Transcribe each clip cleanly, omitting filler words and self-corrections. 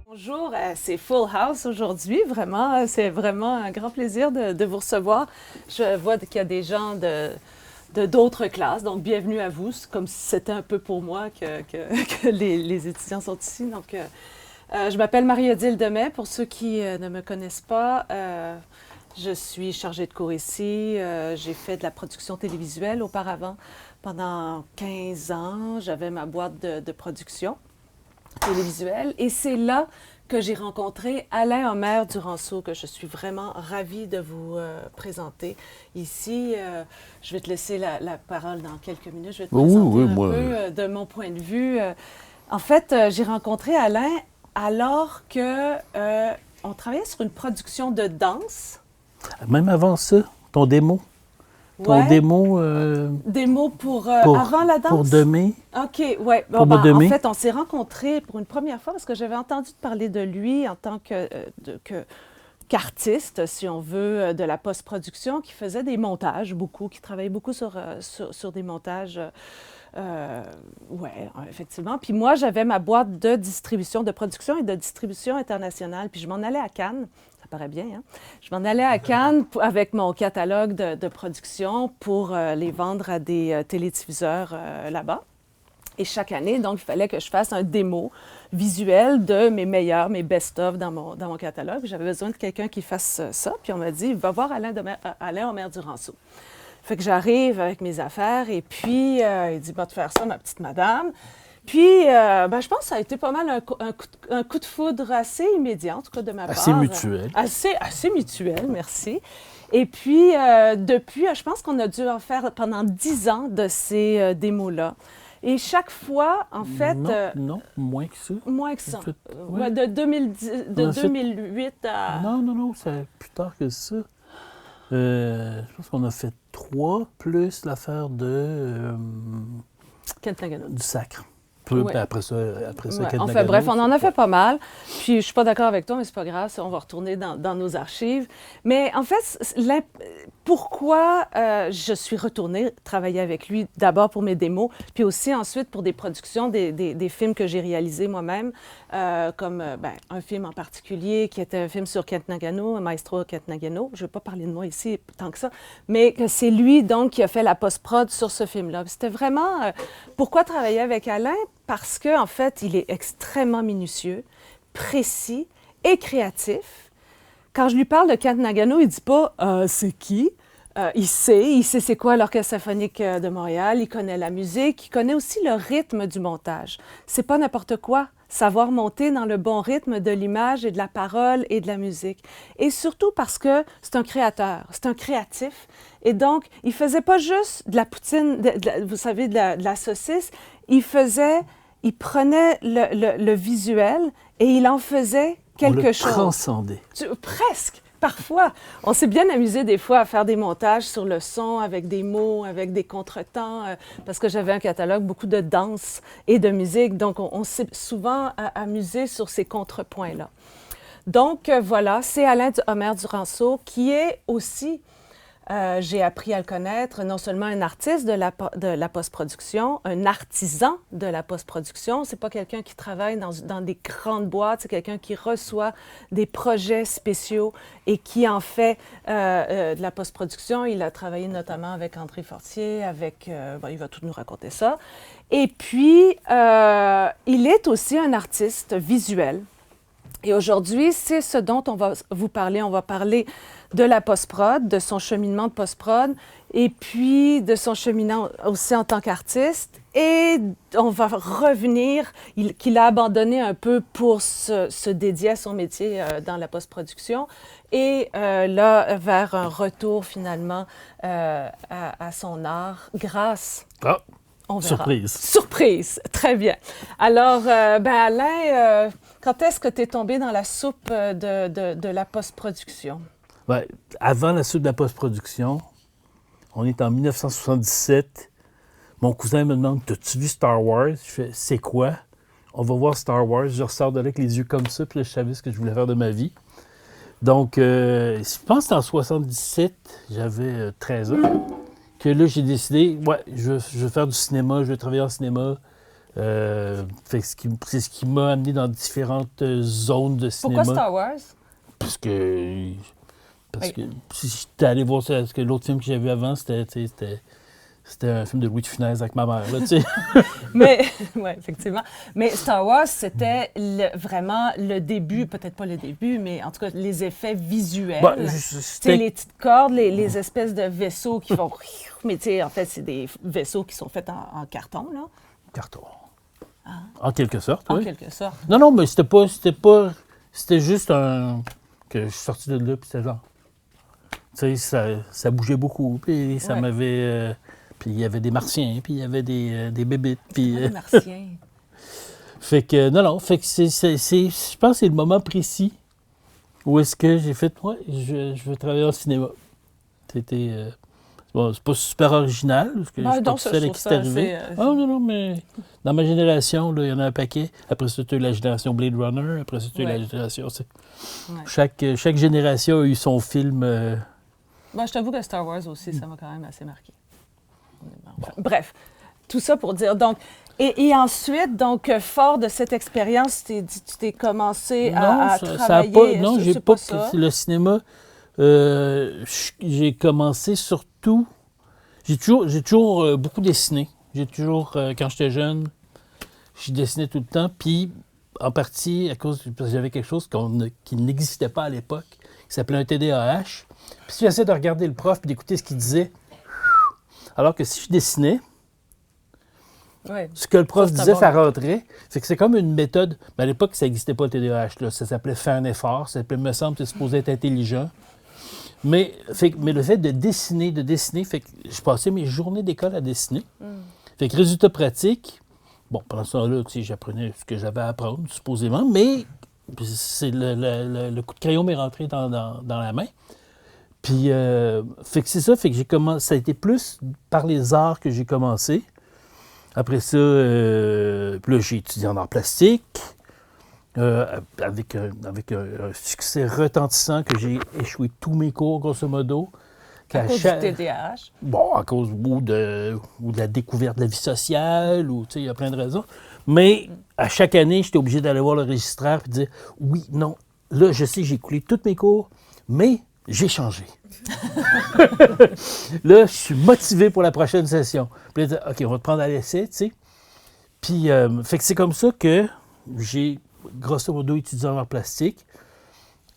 Bonjour, c'est Full House aujourd'hui. Vraiment, c'est vraiment un grand plaisir de vous recevoir. Je vois qu'il y a des gens d'autres classes, donc bienvenue à vous. C'est comme si c'était un peu pour moi que les étudiants sont ici. Donc, je m'appelle Marie-Odile Demey. Pour ceux qui ne me connaissent pas, je suis chargée de cours ici. J'ai fait de la production télévisuelle auparavant. Pendant 15 ans, j'avais ma boîte de production télévisuelle. Et c'est là que j'ai rencontré Alain Omer Duranceau, que je suis vraiment ravie de vous présenter ici. Je vais te laisser la parole dans quelques minutes. Je vais te présenter un peu de mon point de vue. En fait, j'ai rencontré Alain alors que on travaillait sur une production de danse. Même avant ça, ton démo. Ton démo... démo pour avant la danse? Pour demain. OK, oui. Bon, en fait, on s'est rencontrés pour une première fois parce que j'avais entendu parler de lui en tant qu'artiste, si on veut, de la post-production, qui faisait des montages beaucoup, qui travaillait beaucoup sur des montages. Oui, effectivement. Puis moi, j'avais ma boîte de distribution, de production et de distribution internationale. Puis je m'en allais à Cannes. Ça paraît bien, hein? Je m'en allais à Cannes avec mon catalogue de production pour les vendre à des télédiffuseurs là-bas. Et chaque année, donc, il fallait que je fasse un démo visuel de mes meilleurs, mes best-of dans mon catalogue. J'avais besoin de quelqu'un qui fasse ça. Puis on m'a dit, va voir Alain Omer Duranceau. Fait que j'arrive avec mes affaires et puis il dit, va te faire ça, ma petite madame. Puis, je pense que ça a été pas mal un coup de foudre assez immédiat, en tout cas de ma part. Assez mutuel. Assez mutuel, merci. Et puis, depuis, je pense qu'on a dû en faire pendant 10 ans de ces démos-là. Et chaque fois, en fait... Non, moins que ça. Moins que ça. En fait, ouais. De 2008 à... Non, c'est plus tard que ça. Je pense qu'on a fait 3 plus l'affaire de... Kent Nagano. Du sacre. Ouais. Après ça, ouais. Bref, on en a fait pas mal. Puis je suis pas d'accord avec toi, mais c'est pas grave, on va retourner dans nos archives. Mais en fait, pourquoi je suis retournée travailler avec lui, d'abord pour mes démos, puis aussi ensuite pour des productions, des films que j'ai réalisés moi-même, comme un film en particulier qui était un film sur Kent Nagano, Maestro Kent Nagano. Je ne vais pas parler de moi ici tant que ça, mais que c'est lui, donc, qui a fait la post-prod sur ce film-là. C'était vraiment... pourquoi travailler avec Alain? Parce qu'en fait, il est extrêmement minutieux, précis et créatif. Quand je lui parle de Kent Nagano, il ne dit pas « c'est qui ?» Il sait c'est quoi l'Orchestre symphonique de Montréal, il connaît la musique, il connaît aussi le rythme du montage. C'est pas n'importe quoi, savoir monter dans le bon rythme de l'image et de la parole et de la musique. Et surtout parce que c'est un créateur, c'est un créatif. Et donc, il faisait pas juste de la poutine, vous savez, de la saucisse, il prenait le visuel et il en faisait quelque chose. Transcendait. Presque. Parfois, on s'est bien amusé des fois à faire des montages sur le son avec des mots, avec des contretemps, parce que j'avais un catalogue beaucoup de danse et de musique, donc on s'est souvent amusé sur ces contrepoints-là. Donc voilà, c'est Alain Omer Duranceau qui est aussi... j'ai appris à le connaître, non seulement un artiste de la post-production, un artisan de la post-production. C'est pas quelqu'un qui travaille dans des grandes boîtes, c'est quelqu'un qui reçoit des projets spéciaux et qui en fait de la post-production. Il a travaillé notamment avec André Fortier, il va tout nous raconter ça. Et puis, il est aussi un artiste visuel. Et aujourd'hui, c'est ce dont on va vous parler. On va parler de la post-prod, de son cheminement de post-prod, et puis de son cheminement aussi en tant qu'artiste. Et on va revenir, qu'il a abandonné un peu pour se dédier à son métier dans la post-production. Et là, vers un retour finalement à son art grâce... On verra. Surprise. Surprise, très bien. Alors, Alain, quand est-ce que tu es tombé dans la soupe de la post-production? Avant la soupe de la post-production, on est en 1977. Mon cousin me demande, t'as-tu vu Star Wars? Je fais, c'est quoi? On va voir Star Wars. Je ressors de là avec les yeux comme ça, puis là, je savais ce que je voulais faire de ma vie. Donc, je pense que c'était en 77, j'avais 13 ans, que là, j'ai décidé, ouais, je veux faire du cinéma, je veux travailler en cinéma. C'est ce qui m'a amené dans différentes zones de cinéma. Pourquoi Star Wars? Parce que si j'étais allé voir parce que l'autre film que j'avais vu avant, c'était un film de Louis de Funès avec ma mère, là, tu sais. Mais, oui, effectivement. Mais Star Wars, c'était vraiment le début, peut-être pas le début, mais en tout cas, les effets visuels. Bah, c'était les petites cordes, les espèces de vaisseaux qui font... Mais tu sais, en fait, c'est des vaisseaux qui sont faits en carton, là. Carton. En quelque sorte, oui. En quelque sorte. Non, mais c'était juste un... que je suis sorti de là, puis c'était genre... Tu sais, ça bougeait beaucoup, puis ça m'avait... puis il y avait des martiens, puis il y avait des bébites, puis... Des martiens. Fait que, non, fait que je pense que c'est le moment précis où est-ce que j'ai fait, ouais, je veux travailler au cinéma. C'était... bon, c'est pas super original, parce que je suis pas tout seul à qui c'est arrivé. Non, mais dans ma génération, là, il y en a un paquet. Après ça, tu as eu la génération Blade Runner. Après ça, tu as eu la génération... Chaque génération a eu son film... Bon, je t'avoue que Star Wars aussi, ça m'a quand même assez marqué. Enfin, bref, tout ça pour dire, donc... Et ensuite, donc, fort de cette expérience, tu t'es commencé à travailler... Non, j'ai pas... Le cinéma, j'ai commencé surtout... J'ai toujours beaucoup dessiné. J'ai toujours, quand j'étais jeune, je dessinais tout le temps. Puis, en partie, parce que j'avais quelque chose qui n'existait pas à l'époque, qui s'appelait un TDAH. Puis, si j'essayais de regarder le prof et d'écouter ce qu'il disait, alors que si je dessinais, ce que le prof disait, ça rentrait. Fait que c'est comme une méthode. Mais à l'époque, ça n'existait pas le TDAH. Là. Ça s'appelait faire un effort. Ça s'appelait, me semble, c'est supposé être intelligent. Mais le fait de dessiner, fait que je passais mes journées d'école à dessiner. Fait que résultat pratique, bon, pendant ce temps-là, j'apprenais ce que j'avais à apprendre, supposément, mais c'est le coup de crayon m'est rentré dans la main. Puis, fait que c'est ça, fait que j'ai commencé, ça a été plus par les arts que j'ai commencé. Après ça, puis là, j'ai étudié en arts plastiques. Avec un succès retentissant que j'ai échoué tous mes cours, grosso modo. À cause du TDAH? Bon, à cause de la découverte de la vie sociale, ou tu sais, il y a plein de raisons. Mais à chaque année, j'étais obligé d'aller voir le registraire et dire « Oui, non, là, je sais, j'ai écoulé tous mes cours, mais j'ai changé. » Là, je suis motivé pour la prochaine session. Puis là, OK, on va te prendre à l'essai, tu sais. Puis, fait que c'est comme ça que j'ai grosso modo étudié en arts plastiques.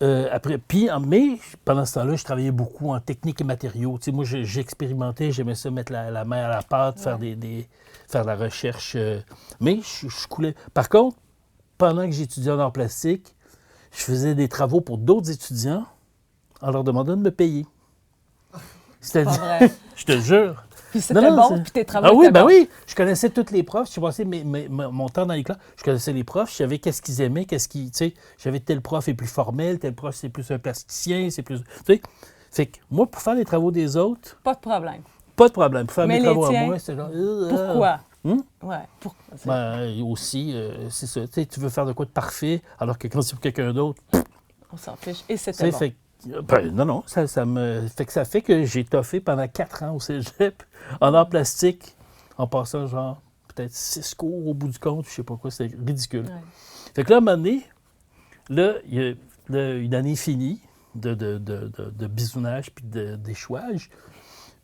Mais pendant ce temps-là, je travaillais beaucoup en technique et matériaux. Tu sais, moi, j'expérimentais, j'aimais ça mettre la main à la pâte, faire de la recherche. Mais je coulais. Par contre, pendant que j'étudiais en arts plastiques, je faisais des travaux pour d'autres étudiants en leur demandant de me payer. C'est-à-dire, je te jure. Puis c'était bon, puis tes travaux étaient bons. Oui, je connaissais tous les profs. Je passais mon temps dans les classes. Je connaissais les profs, je savais qu'est-ce qu'ils aimaient, tu sais, j'avais tel prof est plus formel, tel prof c'est plus un plasticien, c'est plus, tu sais. Fait que moi, pour faire les travaux des autres... Pas de problème. Pas de problème. Pour faire mes travaux à moi, c'est genre... Pourquoi? Ouais, pourquoi? Ben, aussi, c'est ça. Tu sais, tu veux faire de quoi de parfait, alors que quand c'est pour quelqu'un d'autre... On s'en fiche. Et c'était bon. Non, ça fait que j'ai toffé pendant 4 ans au cégep en arts plastiques, en passant genre peut-être 6 cours au bout du compte, je sais pas quoi, c'est ridicule. Ouais. Fait que là, à un moment donné, là, il y a une année finie de bisounage puis d'échouage.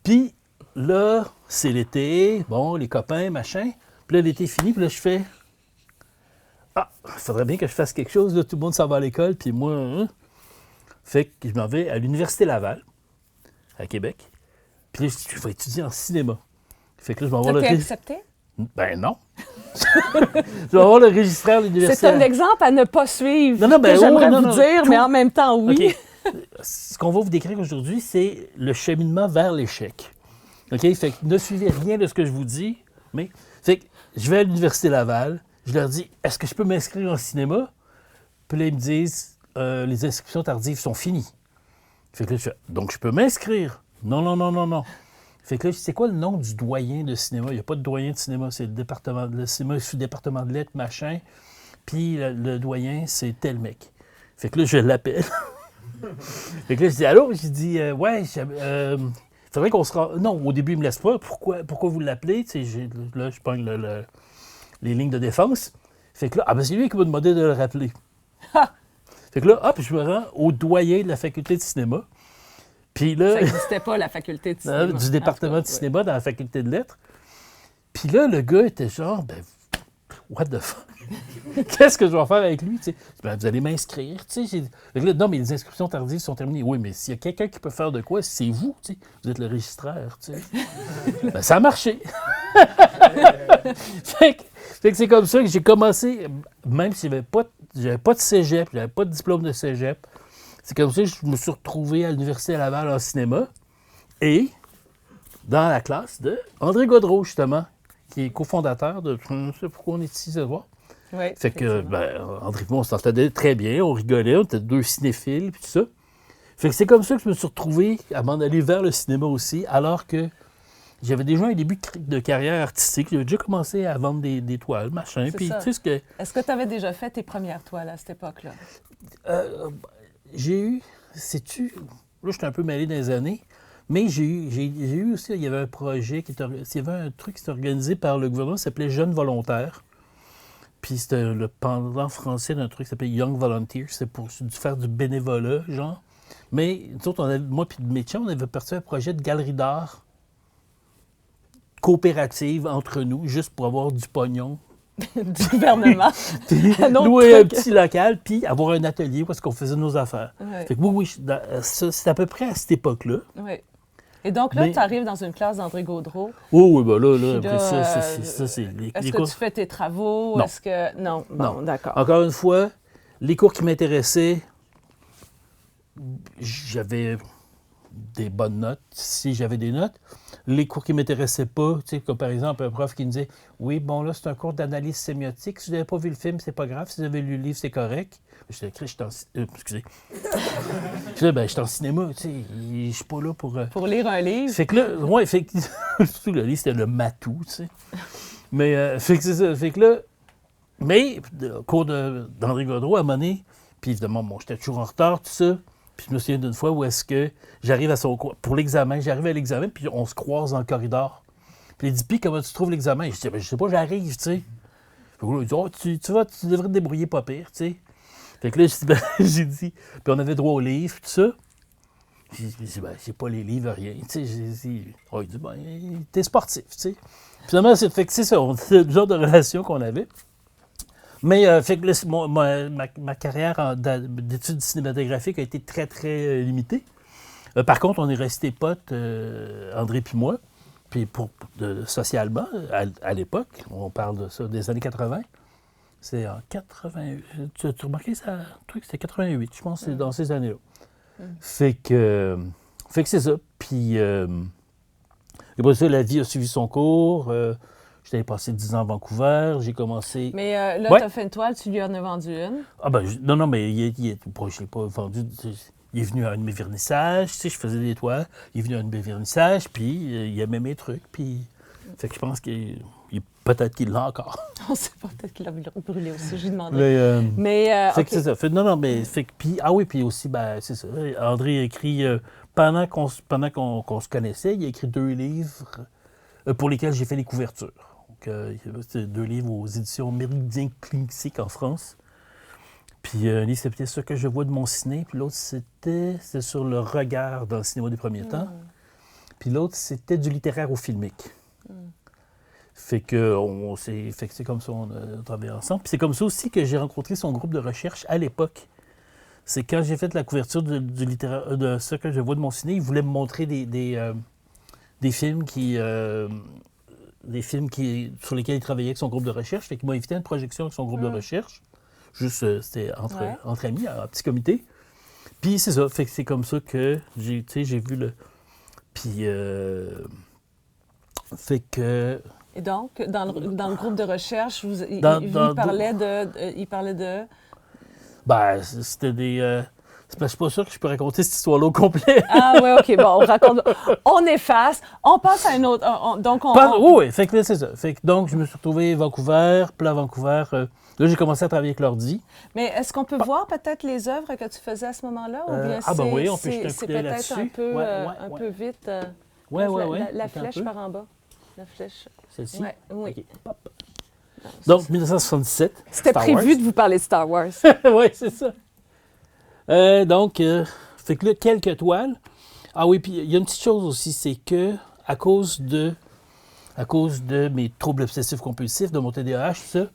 Puis là, c'est l'été, bon, les copains, machin. Puis là, l'été est fini, puis là, je fais « Ah, il faudrait bien que je fasse quelque chose, là, tout le monde s'en va à l'école, puis moi... » Fait que je m'en vais à l'Université Laval, à Québec. Puis là, je vais étudier en cinéma. Fait que là, je vais avoir T'es accepté? Ben non. Je vais avoir le registraire de l'Université. C'est un exemple à ne pas suivre, que j'aimerais vous dire, mais en même temps, oui. Okay. Ce qu'on va vous décrire aujourd'hui, c'est le cheminement vers l'échec. OK? Fait que ne suivez rien de ce que je vous dis, mais... Fait que je vais à l'Université Laval, je leur dis « Est-ce que je peux m'inscrire en cinéma? » Puis là, ils me disent... les inscriptions tardives sont finies. Fait que là, donc, je peux m'inscrire. Non. Fait que là, c'est quoi le nom du doyen de cinéma? Il n'y a pas de doyen de cinéma, c'est le cinéma sous département de lettres, machin. Puis le doyen, c'est tel mec. Fait que là, je l'appelle. Fait que là, je dis allô? J'ai dit ouais, faudrait qu'on se rend. Non, au début, il me laisse pas. Pourquoi vous l'appelez? Là, je pogne les lignes de défense. Fait que là, c'est lui qui m'a demandé de le rappeler. Fait que là, hop, je me rends au doyen de la faculté de cinéma. Puis là. Ça n'existait pas, la faculté de cinéma. Du département de cinéma dans la faculté de lettres. Puis là, le gars était genre, what the fuck? Qu'est-ce que je vais faire avec lui? Vous allez m'inscrire. Non, mais les inscriptions tardives sont terminées. Oui, mais s'il y a quelqu'un qui peut faire de quoi, c'est vous. Vous êtes le registraire. Ça a marché. fait que c'est comme ça que j'ai commencé, même si j'avais pas de cégep, j'avais pas de diplôme de cégep. C'est comme ça que je me suis retrouvé à l'Université Laval en cinéma et dans la classe de André Gaudreault, justement, qui est cofondateur de... Je ne sais pas pourquoi on est ici ce soir. Oui, fait que, André et moi, on s'entendait très bien, on rigolait, on était deux cinéphiles, puis tout ça. Fait que c'est comme ça que je me suis retrouvé à m'en aller vers le cinéma aussi, alors que j'avais déjà un début de carrière artistique. J'avais déjà commencé à vendre des toiles, machin. Puis, tu sais Est-ce que tu avais déjà fait tes premières toiles à cette époque-là? J'ai eu... Sais-tu... Là, j'étais un peu mêlé dans les années. Mais j'ai eu aussi, il y avait un projet, il y avait un truc qui était organisé par le gouvernement qui s'appelait Jeunes volontaires. Puis c'était le pendant français d'un truc qui s'appelait Young Volunteers. C'était pour faire du bénévolat, genre. Mais nous autres, moi et mes chums, on avait parti un projet de galerie d'art coopérative entre nous, juste pour avoir du pognon. Du gouvernement. Louer un petit local, puis avoir un atelier où est-ce qu'on faisait nos affaires. Ouais. Fait que oui, c'est à peu près à cette époque-là. Oui. Et donc là, tu arrives dans une classe d'André Gaudreault. Oui, là, après ça, c'est... Est-ce que tu fais tes travaux? Non. Est-ce que... Non, bon, d'accord. Encore une fois, les cours qui m'intéressaient, j'avais des bonnes notes, si j'avais des notes. Les cours qui ne m'intéressaient pas, tu sais, comme par exemple un prof qui me disait « Oui, bon, là, c'est un cours d'analyse sémiotique. Si vous n'avez pas vu le film, c'est pas grave. Si vous avez lu le livre, c'est correct. » Je disais « excusez. » Puis là, je suis en cinéma, tu sais, je suis pas là pour... Pour lire un livre. Fait que là, ouais, surtout le livre, c'était le matou, tu sais. Mais, fait que c'est ça. Fait que là, mais, au cours d'André Gaudreault, à un moment donné, puis évidemment, j'étais toujours en retard, tout ça. Puis je me souviens d'une fois où est-ce que j'arrive à son cours, pour l'examen, j'arrive à l'examen, puis on se croise dans le corridor. Puis il dit, puis comment tu trouves l'examen? Je dis, je sais pas, j'arrive, tu sais. Puis là, il dit, tu devrais te débrouiller pas pire, tu sais. Fait que là, j'ai dit, puis on avait droit aux livres, tout ça. J'ai dit, j'ai pas les livres, rien, tu sais. J'ai dit, il dit, t'es sportif, tu sais. Finalement, c'est ça, c'est le genre de relation qu'on avait. Mais fait que là, ma carrière d'études cinématographiques a été très, très limitée. Par contre, on est restés potes, André puis moi, puis socialement, à l'époque, on parle de ça, des années 80. C'est en 88. Tu as remarqué ça? Truc, c'était 88, je pense, c'est dans ces années-là. Fait que c'est ça. Puis, et pour ça, la vie a suivi son cours. J'avais passé 10 ans à Vancouver, j'ai commencé... Mais là, tu as fait une toile, tu lui en as vendu une. Non, mais je ne l'ai pas vendu. Il est venu à un de mes vernissages, tu sais, je faisais des toiles. Il est venu à un de mes vernissages, puis il aimait mes trucs, puis... Fait que je pense qu'il peut-être qu'il l'a encore. On ne sait pas, peut-être qu'il l'a brûlé aussi, j'ai demandé. Mais fait que c'est ça. Puis aussi, c'est ça. André a écrit, pendant qu'on se connaissait, il a écrit 2 livres pour lesquels j'ai fait les couvertures. C'était 2 livres aux éditions Méridien Classique en France. Puis un livre, c'était Ce que je vois de mon ciné. Puis l'autre, c'était sur le regard dans le cinéma des premiers temps. Puis l'autre, c'était du littéraire au filmique. Fait que c'est comme ça qu'on a travaillé ensemble. Puis c'est comme ça aussi que j'ai rencontré son groupe de recherche à l'époque. C'est quand j'ai fait la couverture du littéraire, de Ce que je vois de mon ciné, il voulait me montrer des films sur lesquels il travaillait avec son groupe de recherche. Fait qu'il m'a invité à une projection avec son groupe de recherche. Juste, c'était entre amis, un petit comité. Puis c'est ça. Fait que c'est comme ça que j'ai vu le... Puis... fait que... Et donc, dans le groupe de recherche, il parlait de... C'était C'est parce que je suis pas sûr que je peux raconter cette histoire-là au complet. Ah ouais, OK, bon, on raconte. On efface, on passe à un autre. Donc, Oui, fait que là, c'est ça. Fait que donc, je me suis retrouvé à Vancouver, puis là, à Vancouver, là, j'ai commencé à travailler avec l'ordi. Mais est-ce qu'on peut voir peut-être les œuvres que tu faisais à ce moment-là? Ou bien ben oui, on peut jeter un coup c'est d'œil peut-être là-dessus. un peu, Ouais, un peu vite. Oui. La flèche par en bas. La flèche. Celle-ci? Ouais, oui. OK, pop. Donc, 1977. C'était Star prévu Wars. de vous parler de Star Wars. Oui, c'est ça. Donc, fait que là, quelques toiles. Ah oui, puis il y a une petite chose aussi, c'est que à cause de mes troubles obsessifs compulsifs, de mon TDAH, tout ça,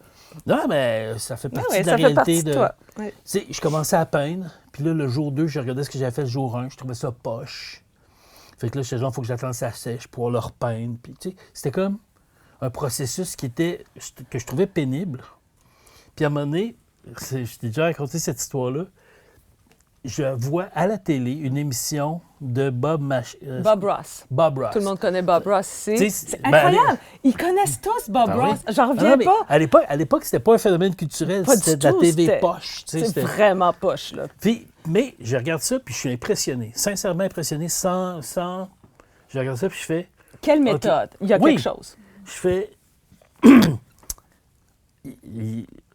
non, mais ça fait partie de la ça fait réalité partie de toi. Oui. Tu sais, je commençais à peindre, puis là, le jour 2, je regardais ce que j'avais fait le jour 1, je trouvais ça poche. Fait que là, j'étais genre, il faut que j'attende ça sèche pour le repeindre. Puis, tu sais, c'était comme un processus que je trouvais pénible. Puis à un moment donné, je t'ai déjà raconté cette histoire-là, je vois à la télé une émission de Bob Ross. Bob Ross. Tout le monde connaît Bob Ross ici. C'est ben, incroyable. Ils connaissent tous Bob Ross. Oui. J'en reviens pas. À l'époque, c'était pas un phénomène culturel, Pas c'était du de la tout, TV poche. C'est vraiment poche, là. Puis, mais je regarde ça, puis je suis impressionné. Sincèrement impressionné, sans... Je regarde ça, puis je fais... Quelle méthode? Il y a quelque chose. Je fais...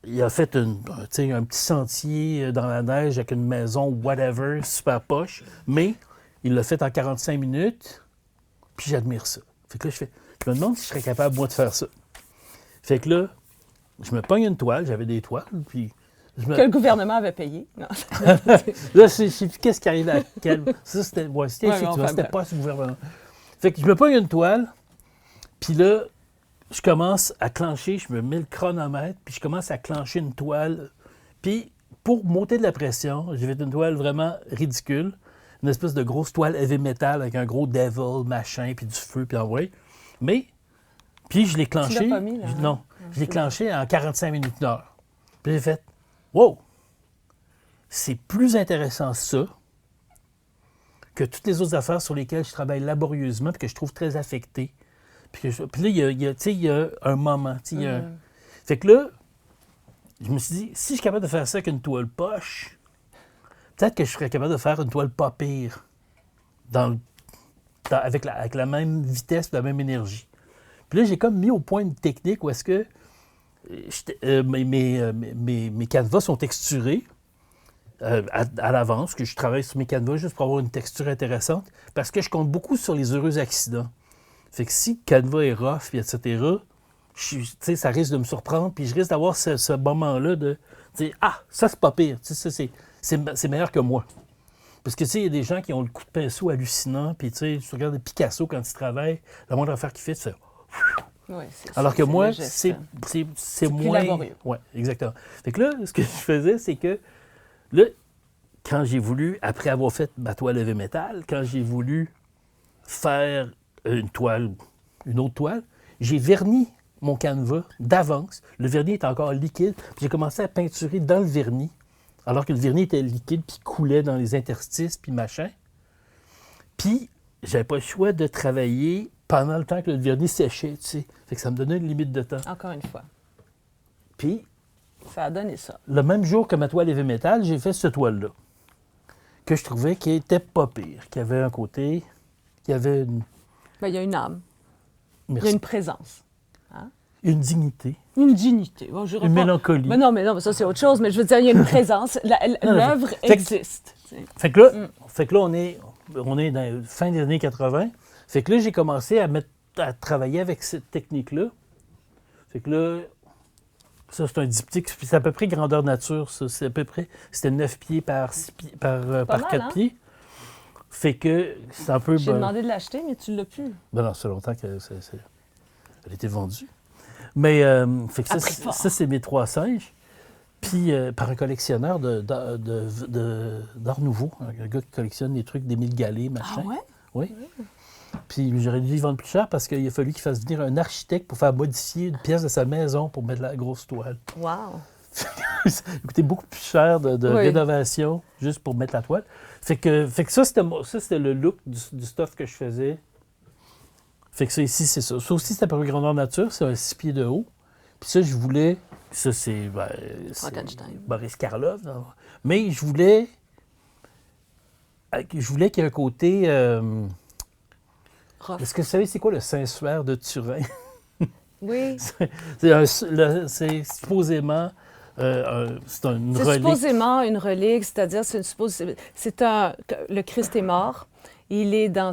il a fait un petit sentier dans la neige avec une maison, whatever, super poche, mais il l'a fait en 45 minutes, puis j'admire ça. Fait que là, je me demande si je serais capable, moi, de faire ça. Fait que là, je me pogne une toile, j'avais des toiles, puis... Que le gouvernement avait payé. Non. Là, je sais plus qu'est-ce qui arrive à quel... Ça, c'était effectivement, c'était pas ce gouvernement. Fait que je me pogne une toile, puis là, je commence à clencher, je me mets le chronomètre, puis je commence à clencher une toile. Puis, pour monter de la pression, j'ai fait une toile vraiment ridicule. Une espèce de grosse toile heavy metal avec un gros devil, machin, puis du feu, puis envoyé. Mais, puis je l'ai clenché. Tu l'as pas mis, là, Non, je l'ai clenché en 45 minutes, une heure. Puis j'ai fait, wow! C'est plus intéressant ça que toutes les autres affaires sur lesquelles je travaille laborieusement et que je trouve très affecté. Puis là, il y a un moment. Fait que là, je me suis dit, si je suis capable de faire ça avec une toile poche, peut-être que je serais capable de faire une toile pas pire avec la même vitesse, la même énergie. Puis là, j'ai comme mis au point une technique où est-ce que mes canevas sont texturés à l'avance, que je travaille sur mes canevas juste pour avoir une texture intéressante, parce que je compte beaucoup sur les heureux accidents. Fait que si le canevas est rough, etc., ça risque de me surprendre, puis je risque d'avoir ce moment-là de dire « Ah, ça, c'est pas pire. Ça, c'est meilleur que moi. » Parce que, il y a des gens qui ont le coup de pinceau hallucinant, puis tu regardes Picasso quand il travaille, la moindre affaire qu'il fait, tu fais « Oui, alors que moi, c'est moins... plus laborieux. Oui, exactement. Fait que là, ce que je faisais, c'est que là, quand j'ai voulu, après avoir fait ma toile heavy metal, quand j'ai voulu faire une autre toile, j'ai verni mon canevas d'avance. Le vernis était encore liquide. Puis j'ai commencé à peinturer dans le vernis, alors que le vernis était liquide, puis coulait dans les interstices, puis machin. Puis, j'avais pas le choix de travailler pendant le temps que le vernis séchait, tu sais. Fait que ça me donnait une limite de temps. Encore une fois. Puis, ça a donné ça. Le même jour que ma toile heavy metal, j'ai fait cette toile-là, que je trouvais qui était pas pire, qui avait un côté, qui avait une... Bien, il y a une âme. Merci. Il y a une présence. Hein? Une dignité. Une dignité. Bon, une mélancolie. Mais non, mais ça, c'est autre chose. Mais je veux dire, il y a une présence. L'œuvre existe. Fait que là, on est dans la fin des années 80. Fait que là, j'ai commencé à travailler avec cette technique-là. Fait que là, ça, c'est un diptyque. C'est à peu près grandeur nature, ça. C'est à peu près... C'était 9 pieds par 4 pieds. Fait que c'est un peu... J'ai demandé de l'acheter, mais tu l'as plus. Ben non, ça fait longtemps qu'elle a été vendue. Mais fait que ça, c'est mes 3 singes. Puis par un collectionneur d'art nouveau, un gars qui collectionne des trucs d'Émile Gallé, machin. Ah ouais? Oui. Puis j'aurais dû les vendre plus cher parce qu'il a fallu qu'il fasse venir un architecte pour faire modifier une pièce de sa maison pour mettre la grosse toile. Wow! Ça coûtait beaucoup plus cher de rénovation juste pour mettre la toile. Fait que ça, c'était le look du stuff que je faisais. Fait que ça ici, c'est ça. Ça aussi, c'est à peu près grandeur nature. C'est un 6 pieds de haut. Puis ça, je voulais... Ça, c'est Frankenstein. Boris Karloff. Non? Mais je voulais je voulais qu'il y ait un côté... Rough. est-ce que vous savez c'est quoi le Saint-Suaire de Turin? Oui. C'est supposément... c'est une C'est relique. supposément une relique, c'est-à-dire le Christ est mort. Il est dans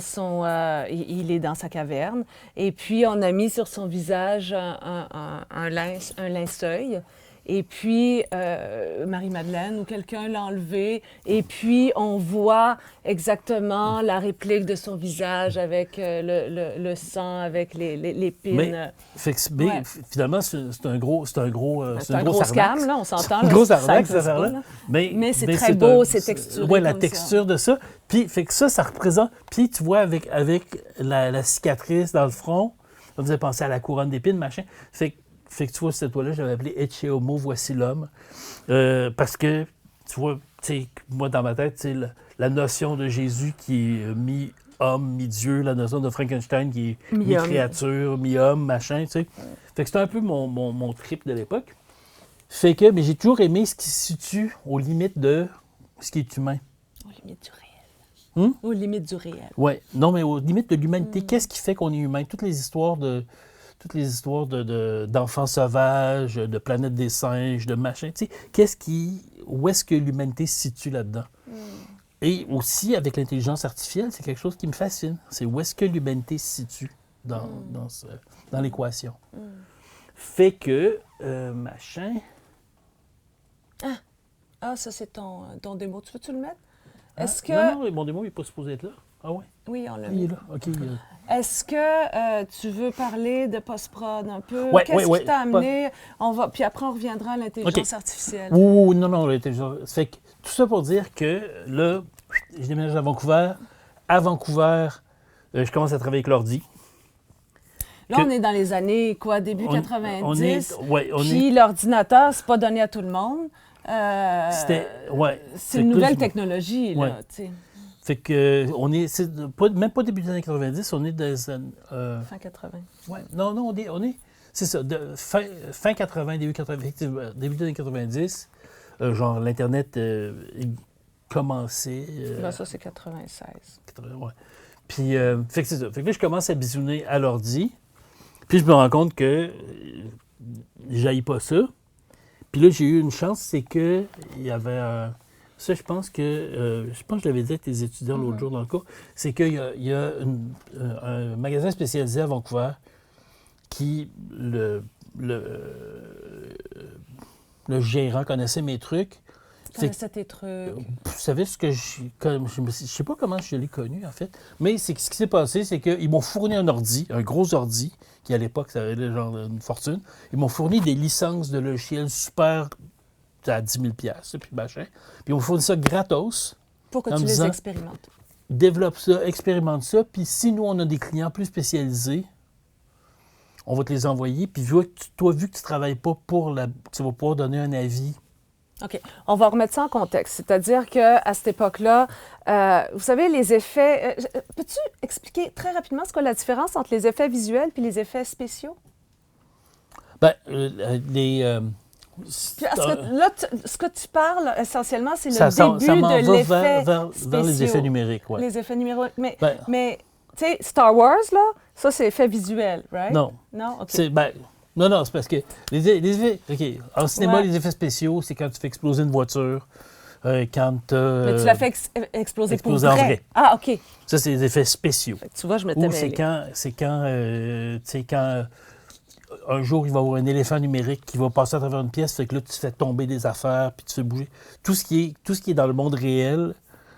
il est dans sa caverne. Et puis, on a mis sur son visage un linceul. Et puis, Marie-Madeleine ou quelqu'un l'a enlevé. Et puis, on voit exactement la réplique de son visage avec le sang, avec l'épine. Mais finalement, c'est un gros C'est un gros scam, là, on s'entend. Un gros arnaque, cette affaire-là. Mais c'est très beau, c'est texturé. Oui, la comme texture de ça. Puis, fait que ça représente... Puis, tu vois, avec la cicatrice dans le front, ça me faisait penser à la couronne d'épines, machin. Fait que tu vois, cette toile-là, je l'avais appelée Ecce Homo, voici l'homme. Parce que, tu vois, moi, dans ma tête, la notion de Jésus qui est mi-homme, mi-dieu, la notion de Frankenstein qui est mi-créature, mi-homme, machin, tu sais. Fait que c'était un peu mon trip de l'époque. Fait que, mais j'ai toujours aimé ce qui se situe aux limites de ce qui est humain. Aux limites du réel. Aux limites du réel. Oui, non, mais aux limites de l'humanité. Qu'est-ce qui fait qu'on est humain? Toutes les histoires d'enfants sauvages, de planète des singes, de machin. Tu sais, où est-ce que l'humanité se situe là-dedans? Et aussi, avec l'intelligence artificielle, c'est quelque chose qui me fascine. C'est où est-ce que l'humanité se situe dans l'équation. Fait que, machin... Ah, ça, c'est ton démo. Tu veux-tu le mettre? Est-ce que... Non, mon démo, il n'est pas supposé être là. Ah ouais? Oui, on l'a Il mis. est là. OK. Est-ce que tu veux parler de post-prod un peu? Ouais, Qu'est-ce ouais, qui t'a amené? Puis après, on reviendra à l'intelligence artificielle. Non, l'intelligence... Fait que tout ça pour dire que là, je déménage à Vancouver. À Vancouver, je commence à travailler avec l'ordi. Là, on est dans les années, quoi, début 90. Puis l'ordinateur, c'est pas donné à tout le monde. C'est une nouvelle technologie, là, tu sais. Fait que, même pas début des années 90, on est dans les années... Fin 80. Oui, non, on est... C'est ça, fin 80, début 80, effectivement, début des années 90, genre l'Internet commençait... ça, c'est 96. 80, ouais. Puis, fait que c'est ça. Fait que là, je commence à bisouner à l'ordi, puis je me rends compte que j'haïs pas ça. Puis là, j'ai eu une chance, c'est que il y avait un... Ça, je pense que je l'avais dit à tes étudiants l'autre jour dans le cours, c'est qu'il y a un magasin spécialisé à Vancouver qui, le gérant connaissait mes trucs. Connaissait tes trucs. Vous savez ce que je sais pas comment je l'ai connu, en fait, mais ce qui s'est passé, c'est qu'ils m'ont fourni un ordi, un gros ordi, qui à l'époque, ça avait genre une fortune. Ils m'ont fourni des licences de logiciels super à 10 000 $, puis machin. Puis on fournit ça gratos. Pour que tu les expérimentes. Développe ça, expérimente ça, puis si nous, on a des clients plus spécialisés, on va te les envoyer, puis vu que tu ne travailles pas tu vas pouvoir donner un avis. OK. On va remettre ça en contexte. C'est-à-dire qu'à cette époque-là, vous savez, les effets... peux-tu expliquer très rapidement ce qu'est la différence entre les effets visuels et les effets spéciaux? Bien, ce que tu parles, essentiellement, c'est le début ça de l'effet vers les effets numériques, oui. Les effets numériques. Mais tu sais, Star Wars, là, ça, c'est effet visuel, right? Non. Non? OK. C'est parce que les effets... OK. En cinéma, les effets spéciaux, c'est quand tu fais exploser une voiture, quand tu as... Mais tu l'as fait exploser pour vrai. en vrai. Ah, OK. Ça, c'est des effets spéciaux. Tu vois, je m'étais mêlée. C'est quand un jour, il va y avoir un éléphant numérique qui va passer à travers une pièce, fait que là, tu fais tomber des affaires, puis tu fais bouger. Tout ce qui est dans le monde réel,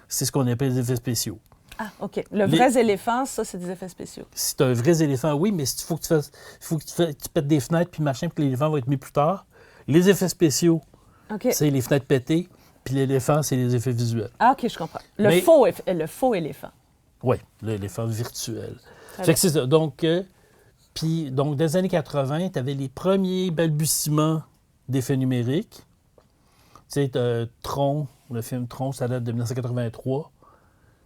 c'est ce qu'on appelle des effets spéciaux. Ah, OK. Le vrai éléphant, ça, c'est des effets spéciaux. Si tu as un vrai éléphant, oui, mais il faut que tu pètes des fenêtres, puis machin, puis l'éléphant va être mis plus tard. Les effets spéciaux, c'est les fenêtres pétées, puis l'éléphant, c'est les effets visuels. Ah, OK, je comprends. Le faux éléphant. Oui, l'éléphant virtuel. Fait que c'est ça. Donc, dans les années 80, tu avais les premiers balbutiements d'effets numériques. Tu sais, Tron, le film Tron, ça date de 1983.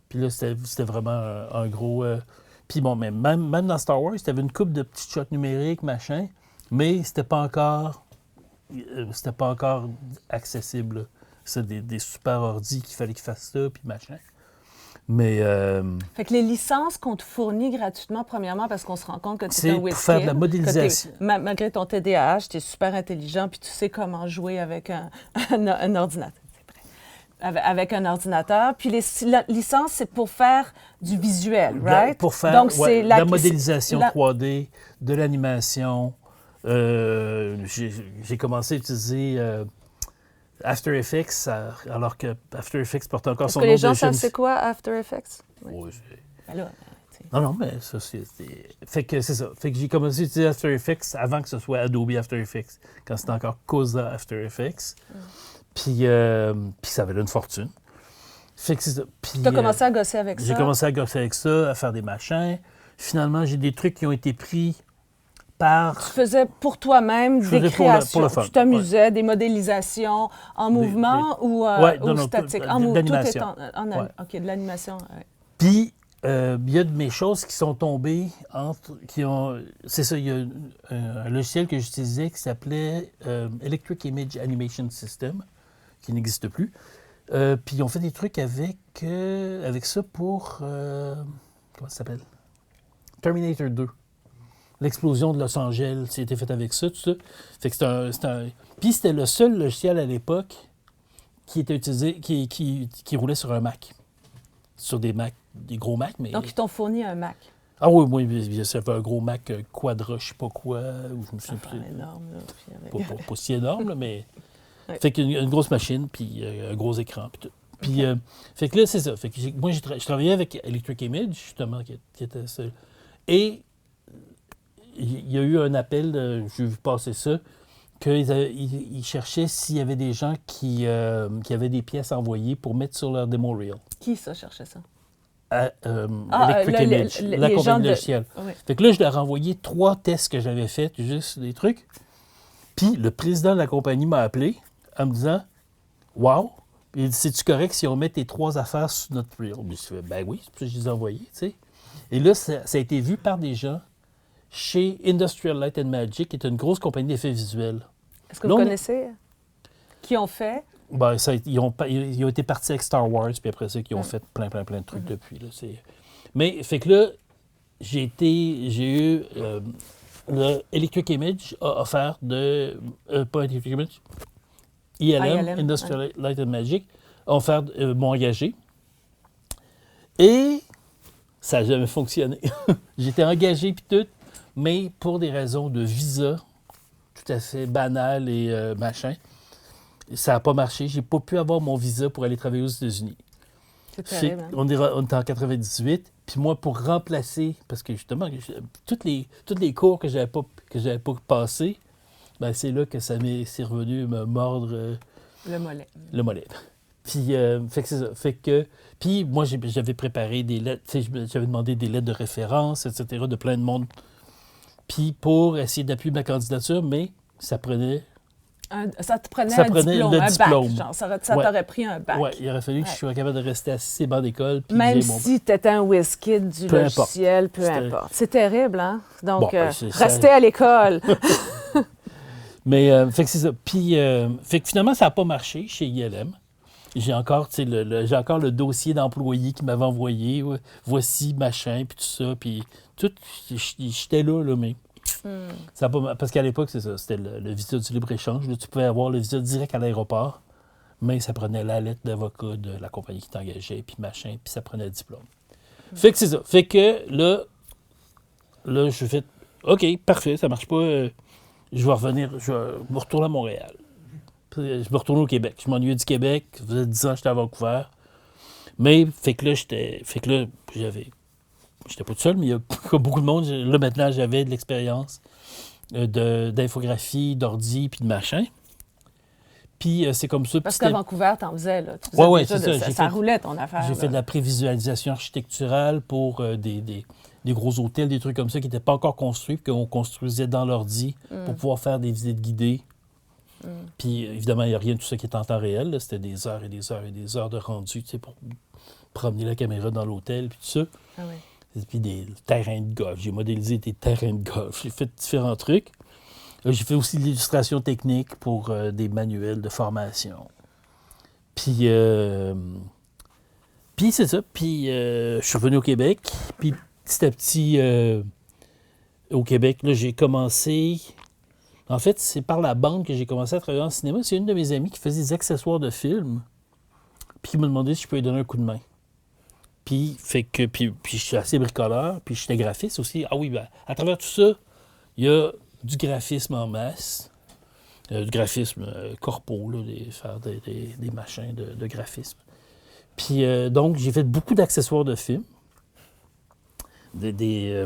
Puis là, c'était vraiment un gros... Puis bon, même dans Star Wars, tu avais une couple de petits shots numériques, machin, mais c'était pas encore accessible. C'est des super ordis qu'il fallait qu'ils fassent ça, puis machin. Mais Fait que les licences qu'on te fournit gratuitement, premièrement, parce qu'on se rend compte que tu es c'est un pour WizKid, faire de la modélisation. malgré ton TDAH, tu es super intelligent, puis tu sais comment jouer avec un ordinateur. C'est vrai. Avec un ordinateur. Puis la licence, c'est pour faire du visuel, right? Pour faire Donc, de la modélisation la- 3D, de l'animation. J'ai commencé à utiliser After Effects, alors que After Effects porte encore Est-ce son que nom les de gens savent jeune- c'est quoi After Effects? Oui. Ouais, Ben là, tu sais. non, non, mais ça, fait que c'est ça. Fait que j'ai commencé à utiliser After Effects avant que ce soit Adobe After Effects, quand c'était encore Cosa After Effects. Puis ça valait une fortune. Fait que c'est ça. Puis, Tu as commencé à gosser avec ça? j'ai commencé à gosser avec ça, à faire des machins. Finalement, j'ai des trucs qui ont été pris par... Tu faisais pour toi-même Je des faisais pour créations. le fun, Tu t'amusais, des modélisations en mouvement ou statique? En de l'animation. Ouais. OK, de l'animation. Ouais. Puis, il y a de mes choses qui sont tombées c'est ça, il y a un logiciel que j'utilisais qui s'appelait Electric Image Animation System, qui n'existe plus. Puis, ils ont fait des trucs avec ça pour... comment ça s'appelle? Terminator 2. L'explosion de Los Angeles, c'était fait avec ça, tout ça. Fait que Puis, c'était le seul logiciel à l'époque qui était utilisé, qui roulait sur un Mac. Sur des Mac, des gros Mac, mais... Donc, ils t'ont fourni un Mac. Ah oui, ça fait un gros Mac Quadra, je sais pas quoi, ou je me souviens plus. Énorme, là. Puis avec- Pas si énorme, là, mais... Ouais. Fait qu'une grosse machine, puis un gros écran, puis tout. Puis, fait que là, c'est ça. Fait que moi, je travaillais avec Electric Image, justement, qui était ça. Et il y a eu un appel, j'ai vu passer ça, qu'ils cherchaient s'il y avait des gens qui avaient des pièces envoyées pour mettre sur leur demo reel. Qui ça cherchait ça? Electric Image, la les gens compagnie de- logicielle. Oui. Fait que là, je leur ai envoyé 3 tests que j'avais faits, juste des trucs. Puis le président de la compagnie m'a appelé en me disant « Wow! » Il dit « C'est-tu correct si on met tes 3 affaires sur notre reel? » Je suis dit « Ben oui, c'est pour ça que je les ai envoyées, tu sais. » Et là, ça a été vu par des gens chez Industrial Light and Magic, qui est une grosse compagnie d'effets visuels. Est-ce que Non, vous mais- connaissez? Qui ont fait? Ben, ils ont été partis avec Star Wars, puis après ça, ils ont fait plein de trucs depuis. Là, Mais, fait que là, j'ai eu... le Electric Image a offert pas Electric Image, ILM, Industrial Light and Magic, a offert, m'ont engagé. Et ça n'a jamais fonctionné. J'étais engagé puis tout, mais pour des raisons de visa tout à fait banales et machin, ça n'a pas marché. J'ai pas pu avoir mon visa pour aller travailler aux États-Unis. C'est terrible, hein? On est en 98, puis moi, pour remplacer, parce que justement, toutes les cours que j'avais pas passés, ben c'est là que c'est revenu me mordre Le mollet. le mollet. Puis, fait que c'est ça. Fait que, puis moi, j'avais préparé des lettres, tu sais, j'avais demandé des lettres de référence, etc., de plein de monde. Puis pour essayer d'appuyer ma candidature, mais ça prenait... Ça te prenait Ça un prenait diplôme, le un diplôme. bac. Genre, ça Ouais. t'aurait pris un bac. Ouais, il aurait fallu que je sois capable de rester assis sur les bancs d'école. Puis Même j'ai mon- si tu étais un WizKid du Peu importe. logiciel, peu C'était- importe. C'est terrible, hein? Donc, Bon, ben, ça- restez à l'école. Mais, fait que c'est ça. Puis, fait que finalement, ça n'a pas marché chez ILM. J'ai encore, tu sais, j'ai encore le dossier d'employé qui m'avait envoyé. Ouais, voici, machin, puis tout ça. Puis tout, j'étais là, mais... Ça a pas, parce qu'à l'époque, c'est ça, c'était le visa du libre-échange. Là, tu pouvais avoir le visa direct à l'aéroport, mais ça prenait la lettre d'avocat de la compagnie qui t'engageait, puis machin, puis ça prenait le diplôme. Fait que c'est ça. Fait que là je fais OK, parfait, ça marche pas. Je vais me retourner à Montréal. Puis, je me retourne au Québec. Je m'ennuyais du Québec. Ça faisait 10 ans que j'étais à Vancouver. Mais, fait que là, j'étais pas tout seul, mais il y a comme beaucoup de monde. Là, maintenant, j'avais de l'expérience d'infographie, d'ordi, puis de machin. Puis c'est comme ça. Parce petit qu'à à- Vancouver, t'en faisais, là. Tu faisais Ouais, déjà c'est de- ça. Ça roulait, ton affaire. J'ai là. fait de la prévisualisation architecturale pour des gros hôtels, des trucs comme ça qui n'étaient pas encore construits, puis qu'on construisait dans l'ordi pour pouvoir faire des visites guidées. Puis évidemment, il n'y a rien de tout ça qui est en temps réel. Là. C'était des heures et des heures et des heures de rendu, tu sais, pour promener la caméra dans l'hôtel, puis tout ça. Ah oui. Et puis des terrains de golf. J'ai modélisé des terrains de golf. J'ai fait différents trucs. J'ai fait aussi de l'illustration technique pour des manuels de formation. Puis Puis c'est ça. Puis je suis revenu au Québec. Puis petit à petit, au Québec, là, j'ai commencé... En fait, c'est par la bande que j'ai commencé à travailler en cinéma. C'est une de mes amies qui faisait des accessoires de films, puis qui m'a demandé si je pouvais lui donner un coup de main. Puis, puis je suis assez bricoleur, puis j'étais graphiste aussi. Ah oui, ben, à travers tout ça, il y a du graphisme en masse, du graphisme corpo, là, faire des machins de graphisme. Puis donc, j'ai fait beaucoup d'accessoires de films,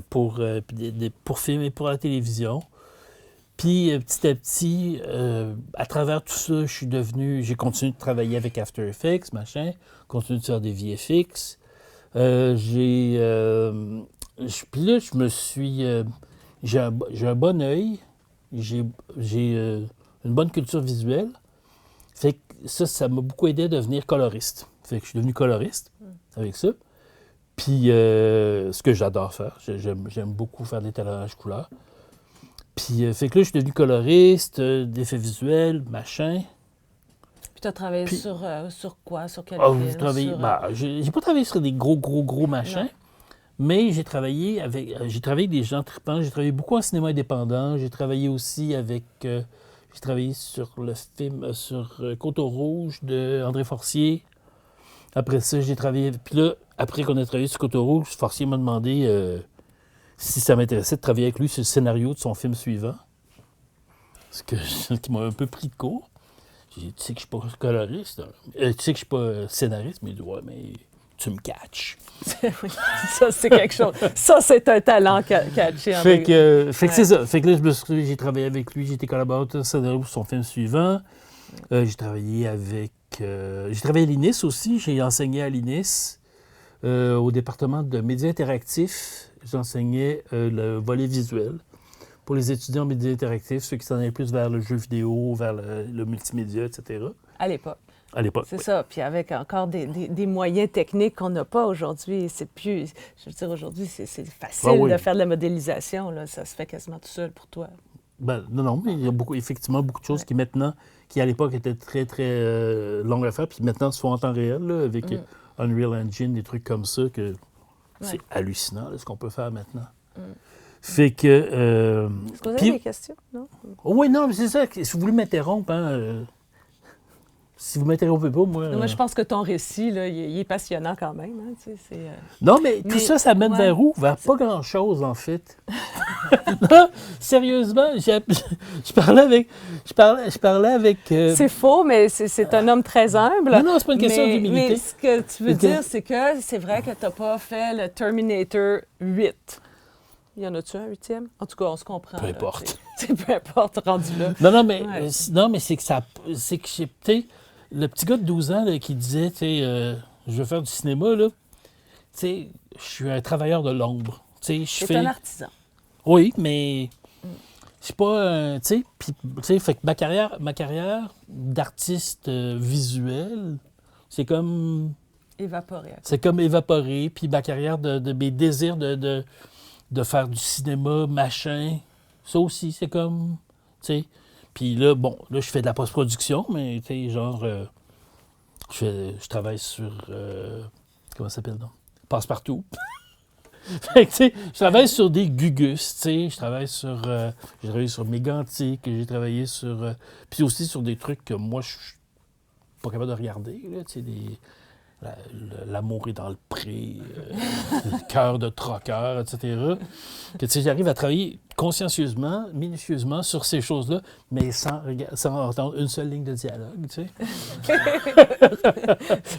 pour films et pour la télévision. Puis petit à petit, à travers tout ça, j'ai continué de travailler avec After Effects, machin, continué de faire des VFX. Puis là, je me suis... j'ai un bon œil, j'ai une bonne culture visuelle. Fait que ça m'a beaucoup aidé à devenir coloriste. Fait que je suis devenu coloriste avec ça. Puis ce que j'adore faire, j'aime beaucoup faire des étalages couleurs. Puis fait que là, je suis devenu coloriste, d'effets visuels, machin. Puis tu as travaillé sur quoi? Sur quel J'ai film? travaillé, j'ai pas travaillé sur des gros machins, Non. mais j'ai travaillé avec des gens tripants. J'ai travaillé beaucoup en cinéma indépendant. J'ai travaillé aussi avec... j'ai travaillé sur le film, sur Coteau Rouge de André Forcier. Après ça, j'ai travaillé... Puis là, après qu'on a travaillé sur Coteau Rouge, Forcier m'a demandé si ça m'intéressait de travailler avec lui sur le scénario de son film suivant. Ce qui m'a un peu pris de court. J'ai dit, tu sais que je suis pas coloriste, hein? Tu sais que je suis pas scénariste, mais il dit, ouais, mais tu me catches. Oui, ça, c'est quelque chose. Ça, c'est un talent catché. Fait que c'est ça. Fait que là, j'ai travaillé avec lui, j'ai été collaborateur scénario pour son film suivant. J'ai travaillé à l'INIS aussi. J'ai enseigné à l'INIS au département de médias interactifs. J'enseignais le volet visuel pour les étudiants en médias interactifs, ceux qui s'en allaient plus vers le jeu vidéo, vers le multimédia, etc. À l'époque. À l'époque, C'est oui. ça. Puis avec encore des moyens techniques qu'on n'a pas aujourd'hui. C'est plus... Je veux dire, aujourd'hui, c'est facile Ah oui. de faire de la modélisation. Là. Ça se fait quasiment tout seul pour toi. Ben, non, mais il y a effectivement beaucoup de choses qui à l'époque étaient très, très longues à faire, puis maintenant se font en temps réel, là, avec Unreal Engine, des trucs comme ça, que c'est hallucinant, là, ce qu'on peut faire maintenant. Fait que... Est-ce que vous avez des questions? Non? Oh, oui, non, mais c'est ça. Si vous voulez m'interrompre, si vous m'interrompez pas, moi... Moi, je pense que ton récit, là, il est passionnant quand même. Hein, tu sais, Non, mais tout ça mène vers où? Vers pas grand-chose, en fait. Non, sérieusement, je parlais avec... C'est faux, mais c'est un homme très humble. Non, c'est pas une question d'humilité. Mais ce que tu veux dire, c'est que c'est vrai que tu n'as pas fait le Terminator 8. Il y en a-tu un 8e? En tout cas, on se comprend. Peu importe. Peu importe, rendu là. Non, mais c'est que ça... C'est que j'ai... Le petit gars de 12 ans là, qui disait, je veux faire du cinéma, là, je suis un travailleur de l'ombre. C'est un artisan. Oui, mais je suis pas... fait que ma carrière d'artiste visuel, c'est comme... Évaporé. C'est comme évaporé, puis ma carrière de mes désirs de faire du cinéma, machin, ça aussi, c'est comme... Puis là, je fais de la post-production, mais tu sais, genre, je travaille sur, comment ça s'appelle, non? Passe-partout. Fait que, tu sais, je travaille sur des Gugus, tu sais, j'ai travaillé sur Mégantic, j'ai travaillé sur, puis aussi sur des trucs que moi, je suis pas capable de regarder, là, tu sais, l'amour est dans le pré, le cœur de troqueur, etc. Que, tu sais, j'arrive à travailler consciencieusement, minutieusement sur ces choses-là, mais sans entendre une seule ligne de dialogue, tu sais.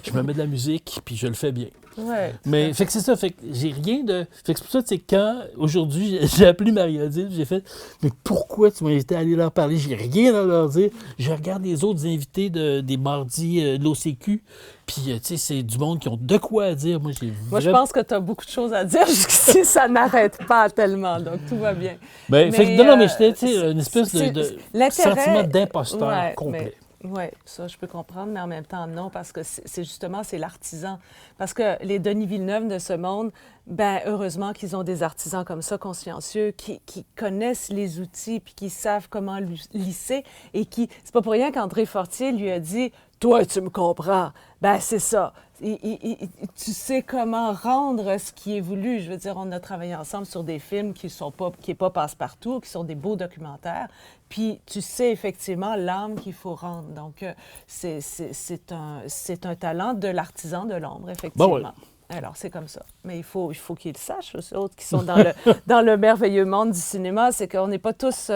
Je me mets de la musique, puis je le fais bien. Ouais. Mais, fait que c'est ça, fait que j'ai rien de... Fait que c'est pour ça, tu sais, quand, aujourd'hui, j'ai appelé Marie-Odile, j'ai fait, mais pourquoi tu m'as invité à aller leur parler? J'ai rien à leur dire. Je regarde les autres invités des mardis de l'OCQ, puis, tu sais, c'est du monde qui ont de quoi dire. Moi, je pense que tu as beaucoup de choses à dire jusqu'ici, ça n'arrête pas tellement, donc tout va bien. Ben, fait que, non, mais j'étais, tu sais, une espèce de sentiment d'imposteur complet. Oui, ça, je peux comprendre, mais en même temps, non, parce que c'est justement, c'est l'artisan. Parce que les Denis Villeneuve de ce monde Ben, heureusement qu'ils ont des artisans comme ça, consciencieux, qui connaissent les outils puis qui savent comment lisser et qui... C'est pas pour rien qu'André Fortier lui a dit « Toi, tu me comprends. » Ben, c'est ça. Tu sais comment rendre ce qui est voulu. Je veux dire, on a travaillé ensemble sur des films qui est pas passe-partout, qui sont des beaux documentaires. Puis tu sais effectivement l'âme qu'il faut rendre. Donc, c'est un talent de l'artisan de l'ombre, effectivement. Bon, ouais. Alors, c'est comme ça. Mais il faut qu'ils le sachent, eux autres qui sont dans le merveilleux monde du cinéma, c'est qu'on n'est pas tous...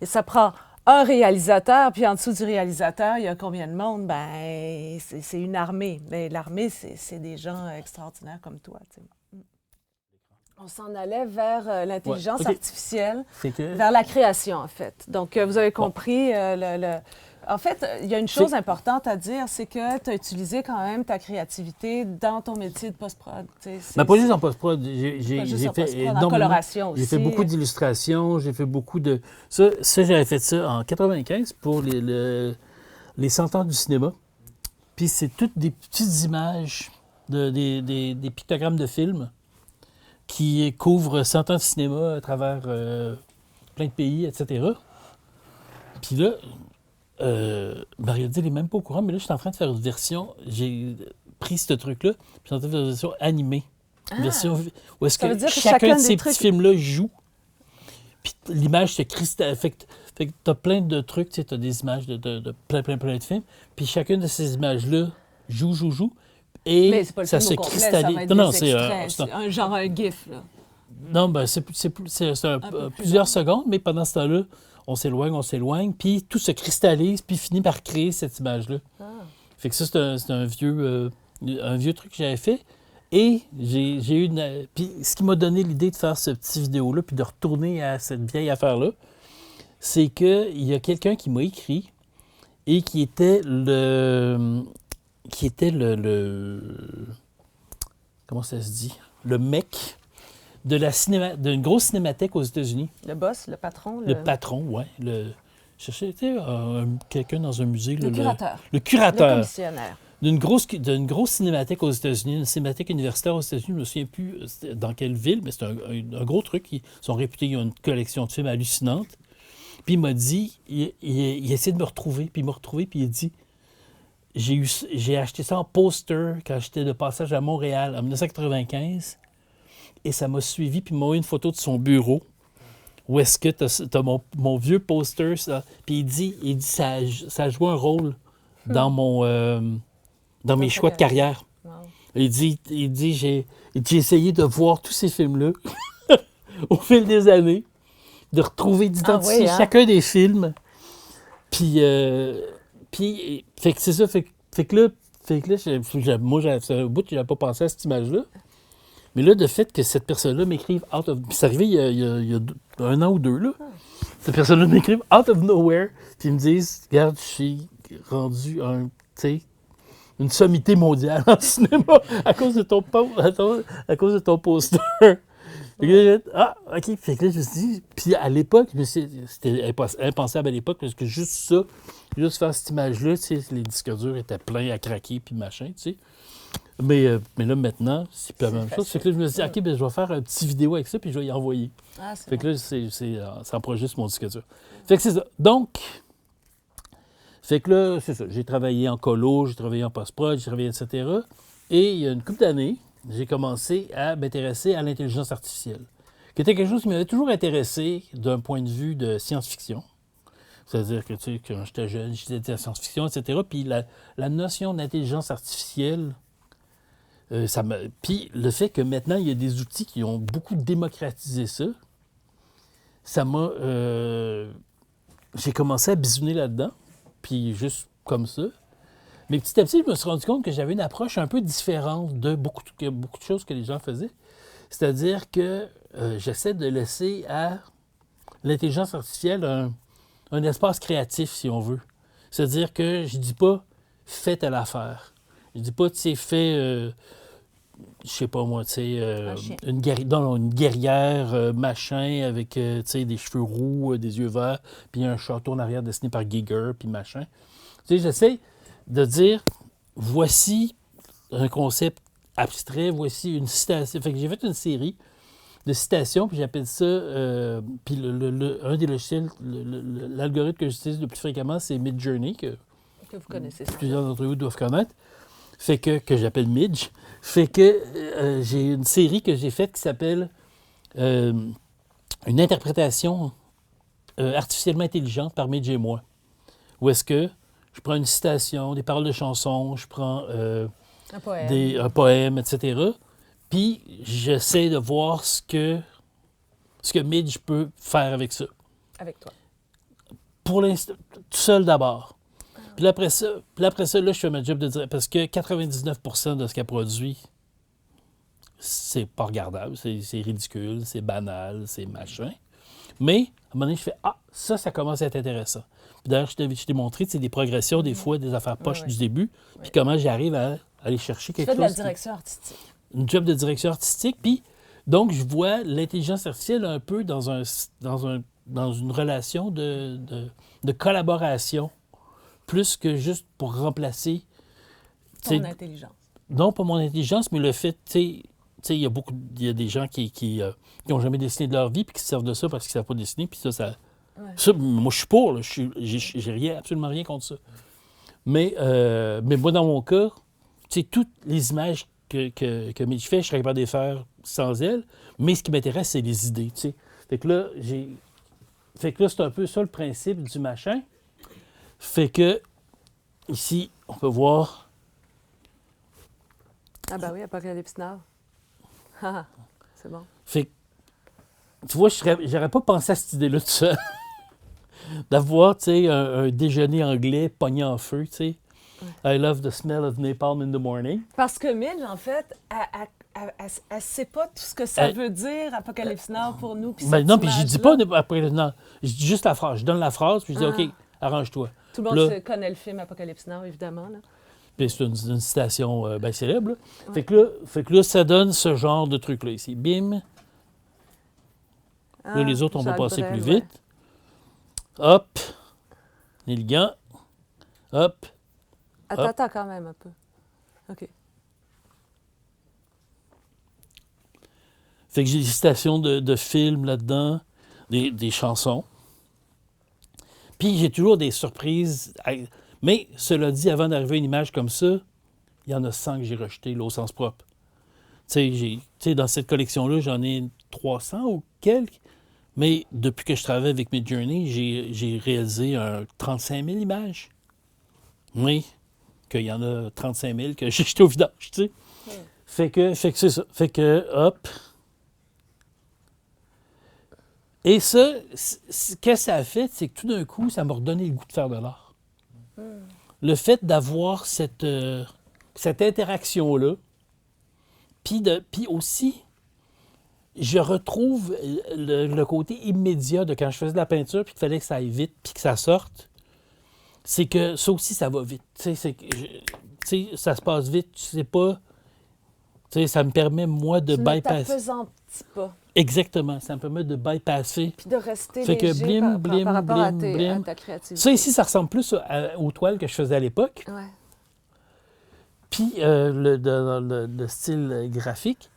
ça prend un réalisateur, puis en dessous du réalisateur, il y a combien de monde? Ben, c'est une armée. Mais l'armée, c'est des gens extraordinaires comme toi. Tu sais. On s'en allait vers l'intelligence artificielle, vers la création, en fait. Donc, vous avez compris En fait, il y a une chose importante à dire, c'est que tu as utilisé quand même ta créativité dans ton métier de post-prod. Mais pas juste en post-prod. J'ai fait en coloration aussi. J'ai fait beaucoup d'illustrations, j'ai fait beaucoup de... Ça j'avais fait ça en 95 pour les 100 ans du cinéma. Puis c'est toutes des petites images, des pictogrammes de films qui couvrent 100 ans de cinéma à travers plein de pays, etc. Puis là... Marie-Odile n'est même pas au courant, mais là, je suis en train de faire une version. J'ai pris ce truc-là, puis je suis en train de faire une version animée. Une version où est-ce que chacun de ces petits films-là joue. Puis l'image se cristallise. Fait que tu as plein de trucs, tu sais, tu as des images de plein de films. Puis chacune de ces images-là joue. Et mais c'est pas le ça film se au complet, cristallise. Ça va être c'est un genre un GIF, là. Non, ben c'est plusieurs secondes, mais pendant ce temps-là, on s'éloigne, puis tout se cristallise, puis finit par créer cette image-là. Fait que ça, c'est un vieux truc que j'avais fait. Et j'ai eu une... Puis ce qui m'a donné l'idée de faire ce petit vidéo-là, puis de retourner à cette vieille affaire-là, c'est qu'il y a quelqu'un qui m'a écrit et qui était le... Comment ça se dit? Le mec d'une grosse cinémathèque aux États-Unis. Le boss, le patron? Le patron, oui. Cherchez quelqu'un dans un musée. Le curateur. Le curateur. Le commissionnaire. D'une grosse cinémathèque aux États-Unis, une cinémathèque universitaire aux États-Unis, je ne me souviens plus dans quelle ville, mais c'est un gros truc. Ils sont réputés, ils ont une collection de films hallucinante. Puis il m'a dit, il essaie de me retrouver, puis il m'a retrouvé, puis il dit, j'ai acheté ça en poster quand j'étais de passage à Montréal en 1995. Et ça m'a suivi, puis il m'a envoyé une photo de son bureau. Où est-ce que tu as mon vieux poster, ça. Puis il dit ça a joué un rôle dans dans mes choix de carrière. Wow. Il dit j'ai essayé de voir tous ces films-là au fil des années, de retrouver, d'identifier chacun des films. Puis fait que c'est ça, fait que là, moi, c'est un bout que j'avais pas pensé à cette image-là. Mais là, le fait que cette personne-là m'écrive out of... C'est arrivé il y a 1 an ou 2, là. Cette personne-là m'écrive out of nowhere, puis ils me disent, regarde, je suis rendu une sommité mondiale en cinéma à cause de ton poster. Là, OK. Fait que là, je me suis dit... Puis à l'époque, c'était impensable à l'époque, parce que juste faire cette image-là, tu sais, les disques durs étaient pleins à craquer, puis machin, tu sais. Mais là, maintenant, c'est pas la même chose. Fait que là, je me suis dit, OK, ben, je vais faire un petit vidéo avec ça, puis je vais y envoyer. Fait que là, ça enregistre mon disque dur. Fait que c'est ça. Donc, fait que là, c'est ça. J'ai travaillé en colo, j'ai travaillé en post-prod, j'ai travaillé, etc. Et il y a une couple d'années, j'ai commencé à m'intéresser à l'intelligence artificielle, qui était quelque chose qui m'avait toujours intéressé d'un point de vue de science-fiction. C'est-à-dire que, tu sais, quand j'étais jeune, j'étais de la science-fiction, etc. Puis la notion d'intelligence artificielle, puis le fait que maintenant, il y a des outils qui ont beaucoup démocratisé ça, ça m'a... j'ai commencé à bisouner là-dedans, puis juste comme ça. Mais petit à petit, je me suis rendu compte que j'avais une approche un peu différente de beaucoup de choses que les gens faisaient. C'est-à-dire que j'essaie de laisser à l'intelligence artificielle un espace créatif, si on veut. C'est-à-dire que je dis pas « fais telle affaire ». Je dis pas « tu sais, fais... je sais pas moi, tu sais, une guerrière, machin, avec, tu sais, des cheveux roux, des yeux verts, puis un château en arrière dessiné par Giger, puis machin. Tu sais, j'essaie de dire, voici un concept abstrait, voici une citation. Fait que j'ai fait une série de citations, puis j'appelle ça, puis un des logiciels, l'algorithme que j'utilise le plus fréquemment, c'est Midjourney, que vous connaissez ça. Plusieurs d'entre vous doivent connaître, fait que j'appelle Midge. Fait que j'ai une série que j'ai faite qui s'appelle une interprétation artificiellement intelligente par Midge et moi. Où est-ce que je prends une citation, des paroles de chansons, je prends un poème, etc. Puis j'essaie de voir ce que Midge peut faire avec ça. Avec toi. Pour l'instant, tout seul d'abord. Puis après ça, là, je fais ma job de dire... Parce que 99% de ce qu'elle produit, c'est pas regardable, c'est ridicule, c'est banal, c'est machin. Mais, à un moment donné, je fais « Ah, ça commence à être intéressant. » Puis d'ailleurs, je t'ai montré, des progressions, des fois, des affaires poches du début, puis comment j'arrive à aller chercher quelque chose. Tu fais de la direction artistique. Une job de direction artistique, puis donc je vois l'intelligence artificielle un peu dans une relation de collaboration, plus que juste pour remplacer... Ton intelligence. Non, pas mon intelligence, mais le fait, il y a des gens qui n'ont jamais dessiné de leur vie puis qui se servent de ça parce qu'ils ne savent pas dessiner, puis ça moi, je suis pour, là, j'ai absolument rien contre ça. Mais moi, dans mon cas, toutes les images que Midge fait, je serais capable de les faire sans elle, mais ce qui m'intéresse, c'est les idées, tu sais. Fait que là, c'est un peu ça le principe du machin. Fait que, ici, on peut voir... Ah ben oui, Apocalypse Now. C'est bon. Fait que, tu vois, j'aurais pas pensé à cette idée-là tout seul. D'avoir, tu sais, un déjeuner anglais pogné en feu, tu sais. I love the smell of napalm in the morning. Parce que Midge, en fait, elle ne sait pas tout ce que ça veut dire, Apocalypse Now, pour nous. Ben non, puis je dis pas Apocalypse Now. Je dis juste la phrase. Je donne la phrase, puis je dis, OK, arrange-toi. Tout le monde connaît le film Apocalypse Now, évidemment. Là. Puis c'est une citation bien célèbre. Là. Ouais. Fait que là, ça donne ce genre de truc-là ici. Bim. Là, les autres, on va passer plus vite. Ouais. Hop. Neil Gant. Hop. Attends quand même un peu. OK. Fait que j'ai des citations de films là-dedans, des chansons. Puis j'ai toujours des surprises. Mais cela dit, avant d'arriver à une image comme ça, il y en a 100 que j'ai rejetées, là, au sens propre. Tu sais, dans cette collection-là, j'en ai 300 ou quelques. Mais depuis que je travaille avec Midjourney, j'ai réalisé 35 000 images. Oui, qu'il y en a 35 000 que j'ai jeté au vidange, tu sais. Oui. Fait que c'est ça. Fait que, hop. Et ça, ce que ça a fait, c'est que tout d'un coup, ça m'a redonné le goût de faire de l'art. Le fait d'avoir cette interaction-là, puis aussi, je retrouve le côté immédiat de quand je faisais de la peinture, puis qu'il fallait que ça aille vite, puis que ça sorte, c'est que ça aussi, ça va vite. Tu sais, ça se passe vite, tu sais pas. Tu sais, ça me permet, moi, de bypasser. Tu ne t'appesantis pas. Exactement, ça me permet de bypasser. Puis de rester fait léger que blim, par rapport à blim. ta créativité. Ça, ici, ça ressemble plus aux toiles que je faisais à l'époque. Ouais. Puis le style graphique.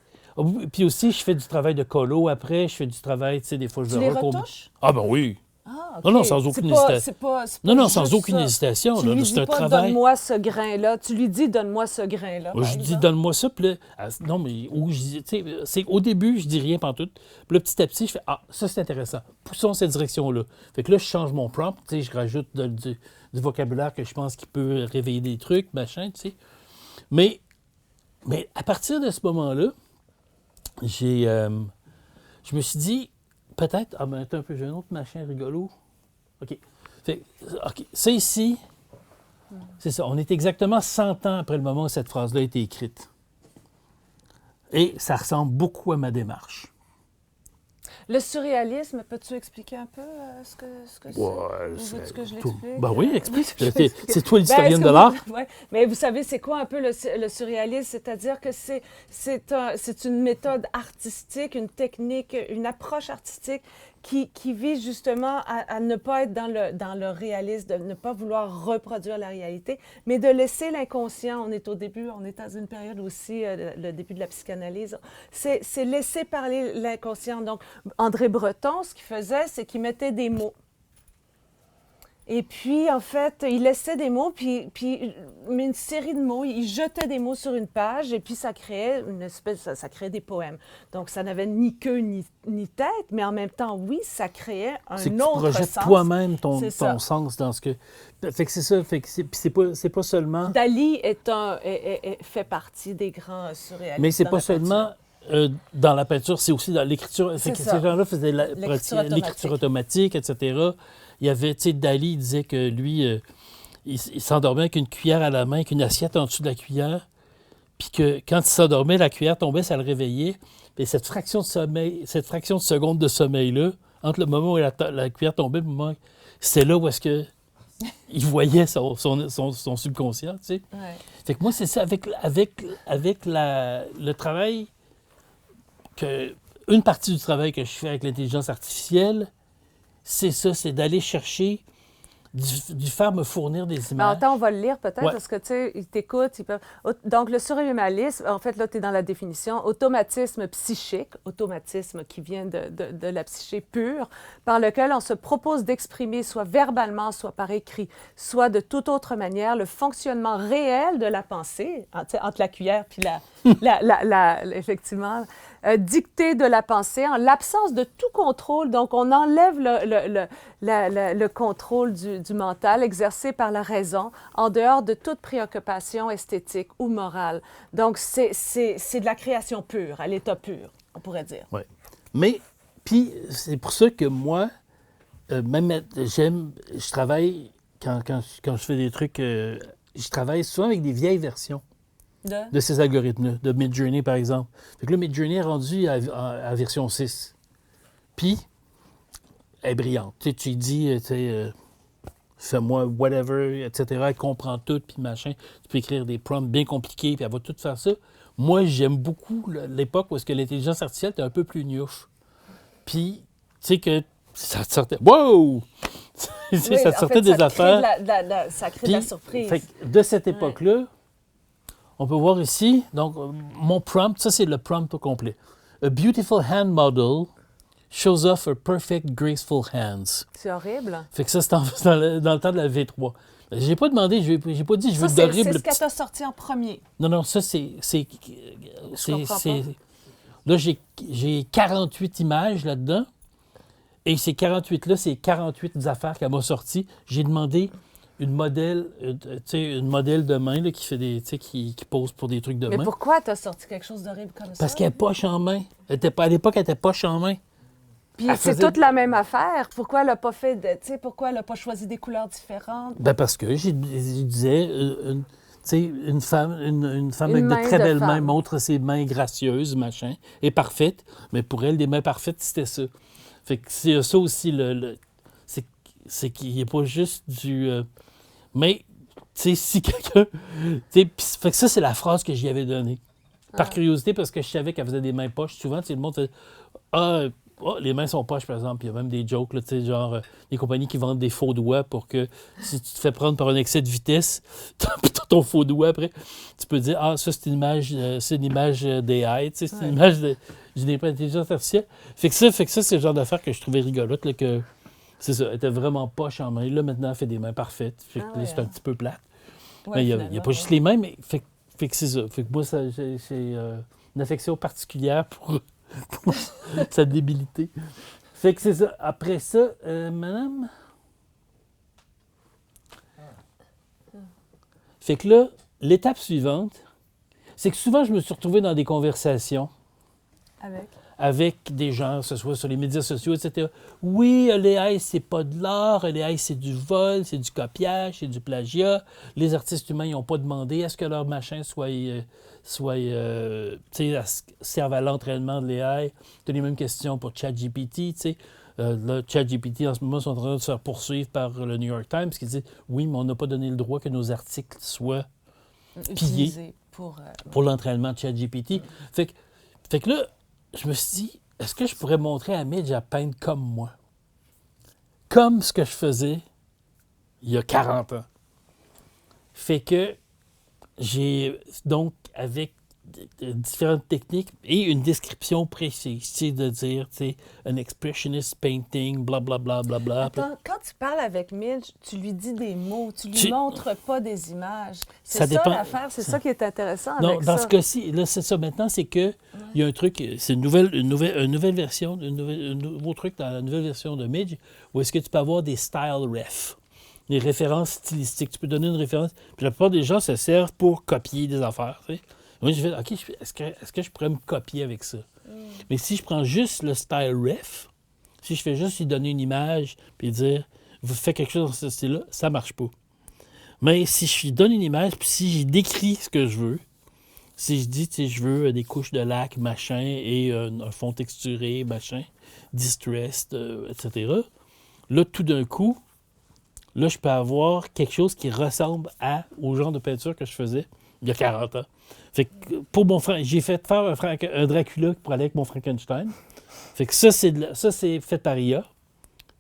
Puis aussi, je fais du travail de colo après. Je fais du travail, tu sais, des fois, je tu les retouches? Ah ben oui. Ah, OK. Non, sans aucune hésitation. Non, sans aucune hésitation. Tu lui dis c'est un pas, travail. Donne-moi ce grain-là. Tu lui dis, donne-moi ce grain-là. Je dis, donne-moi ça. Puis là, non, mais au début, je dis rien pantoute. Puis là, petit à petit, je fais, ça, c'est intéressant. Poussons cette direction-là. Fait que là, je change mon prompt. Tu sais, je rajoute du vocabulaire que je pense qui peut réveiller des trucs, machin, tu sais. Mais à partir de ce moment-là, je me suis dit, peut-être, attends un peu, j'ai un autre machin rigolo. OK. Ça ici, c'est ça. On est exactement 100 ans après le moment où cette phrase-là a été écrite. Et ça ressemble beaucoup à ma démarche. Le surréalisme, peux-tu expliquer un peu ce que c'est? Ouais, veux-tu que je l'explique? Ben oui, explique. C'est toi l'historienne de l'art. Ouais. Mais vous savez, c'est quoi un peu le surréalisme? C'est-à-dire que c'est une méthode artistique, une technique, une approche artistique qui vise justement à ne pas être dans le réalisme, de ne pas vouloir reproduire la réalité, mais de laisser l'inconscient. On est au début, on est dans une période aussi, le début de la psychanalyse. C'est laisser parler l'inconscient. Donc, André Breton, ce qu'il faisait, c'est qu'il mettait des mots. Et puis, en fait, il laissait des mots, puis une série de mots, il jetait des mots sur une page, et puis ça créait ça créait des poèmes. Donc, ça n'avait ni queue ni tête, mais en même temps, oui, ça créait un autre sens. C'est que tu projettes toi-même ton sens dans ce que... Fait que c'est ça, fait que c'est pas seulement... Dali fait partie des grands surréalistes. Mais c'est pas seulement... dans la peinture, c'est aussi dans l'écriture. Ces gens-là faisaient l'écriture automatique, etc. Il y avait, tu sais, Dali, il disait que lui, il s'endormait avec une cuillère à la main, avec une assiette en dessous de la cuillère, puis que quand il s'endormait, la cuillère tombait, ça le réveillait. Et cette fraction de seconde de sommeil-là, entre le moment où la cuillère tombait et le moment... C'est là où est-ce que il voyait son subconscient, tu sais. Ouais. Fait que moi, c'est ça, avec le travail... Une partie du travail que je fais avec l'intelligence artificielle, c'est ça, c'est d'aller chercher, du faire me fournir des images. Mais attends, on va le lire peut-être, parce que, tu sais, ils t'écoutent. Donc, le surréalisme, en fait, là, tu es dans la définition, automatisme psychique, automatisme qui vient de la psyché pure, par lequel on se propose d'exprimer, soit verbalement, soit par écrit, soit de toute autre manière, le fonctionnement réel de la pensée, entre la cuillère puis effectivement, dictée de la pensée, en l'absence de tout contrôle. Donc, on enlève le contrôle du mental exercé par la raison, en dehors de toute préoccupation esthétique ou morale. Donc, c'est de la création pure, à l'état pur, on pourrait dire. Oui. Mais, puis, c'est pour ça que moi, je travaille, quand je fais des trucs, je travaille souvent avec des vieilles versions. De ces algorithmes-là, de Midjourney, par exemple. Fait que là, Midjourney est rendu à version 6. Puis, elle est brillante. Tu sais, tu lui dis, fais-moi whatever, etc. Elle comprend tout, puis machin. Tu peux écrire des prompts bien compliqués, puis elle va tout faire ça. Moi, j'aime beaucoup l'époque où est-ce que l'intelligence artificielle était un peu plus gnouf. Puis, tu sais que ça te sortait... Wow! Oui, ça te sortait des affaires. Ça crée de la surprise. Fait que de cette époque-là, on peut voir ici, donc, mon prompt, ça, c'est le prompt au complet. A beautiful hand model shows off her perfect, graceful hands. C'est horrible. Fait que ça, c'est dans le temps de la V3. J'ai pas demandé, j'ai pas dit, je veux d'horrible... C'est ce qu'elle t'a sorti en premier. Non, ça, là, j'ai 48 images là-dedans. Et ces 48-là, c'est 48 affaires qu'elle m'a sorties. J'ai demandé une modèle de main là, qui fait qui pose pour des trucs de main. Mais pourquoi t'as sorti quelque chose d'horrible comme ça? Parce qu'elle est poche en main. À l'époque, elle était poche en main. Puis c'est toute la même affaire. Pourquoi elle n'a pas pourquoi elle n'a pas choisi des couleurs différentes? Ben parce que je disais, une femme avec de très belles mains montre ses mains gracieuses, machin, et parfaites. Mais pour elle, des mains parfaites, c'était ça. Fait que c'est ça aussi, c'est qu'il n'est pas juste du... mais, tu sais, si quelqu'un... Fait que ça, c'est la phrase que j'y avais donnée. Par curiosité, parce que je savais qu'elle faisait des mains poches. Souvent, le monde fait « Ah, les mains sont poches, par exemple. » Il y a même des jokes, là, genre des compagnies qui vendent des faux doigts pour que si tu te fais prendre par un excès de vitesse, ton faux doigt après, tu peux dire « Ah, ça, c'est une image d'AI, c'est une image d'une intelligence artificielle. » Fait que ça, c'est le genre d'affaire que je trouvais rigolote, là, que... C'est ça, elle était vraiment poche en main. Là, maintenant, elle fait des mains parfaites. Fait que là, c'est un petit peu plate. Mais il n'y a pas juste les mains, mais fait que c'est ça. Fait que moi, j'ai une affection particulière pour sa débilité. Fait que c'est ça. Après ça, madame... Fait que là, l'étape suivante, c'est que souvent, je me suis retrouvé dans des conversations avec des gens, que ce soit sur les médias sociaux, etc. Oui, l'AI, c'est pas de l'art, l'AI, c'est du vol, c'est du copiage, c'est du plagiat. Les artistes humains, ils n'ont pas demandé à ce que leur machin serve à l'entraînement de l'AI. Tu as les mêmes questions pour ChatGPT, tu sais. Là, ChatGPT, en ce moment, sont en train de se faire poursuivre par le New York Times qui dit « Oui, mais on n'a pas donné le droit que nos articles soient pillés pour l'entraînement de ChatGPT. » Fait que là, je me suis dit, est-ce que je pourrais montrer à Midge à peindre comme moi? Comme ce que je faisais il y a 40 ans. Fait que j'ai donc, avec différentes techniques et une description précise, tu sais, de dire, tu sais, un expressionist painting, blablabla, blablabla. Attends, quand tu parles avec Midge, tu lui dis des mots, tu lui Tu- montres pas des images. C'est Ça ça dépend. l'affaire, c'est ça qui est intéressant Non, avec dans ça. ce cas-ci, là, c'est ça. Maintenant, c'est que il y a un truc, c'est une nouvelle version, un nouveau truc dans la nouvelle version de Midge, où est-ce que tu peux avoir des style refs, des références stylistiques. Tu peux donner une référence. Puis la plupart des gens se servent pour copier des affaires. Tu sais. Moi, je fais, OK, est-ce que je pourrais me copier avec ça? Mais si je prends juste le style ref, si je fais juste lui donner une image, puis dire, vous faites quelque chose dans ce style-là, ça marche pas. Mais si je lui donne une image, puis si j'y décris ce que je veux, si je dis, tu sais, je veux des couches de lac, machin, et un fond texturé, machin, distressed, etc., là, tout d'un coup, là, je peux avoir quelque chose qui ressemble au genre de peinture que je faisais il y a 40 ans. Fait que pour mon frère, j'ai fait faire un Dracula pour aller avec mon Frankenstein. Fait que ça, c'est fait par IA.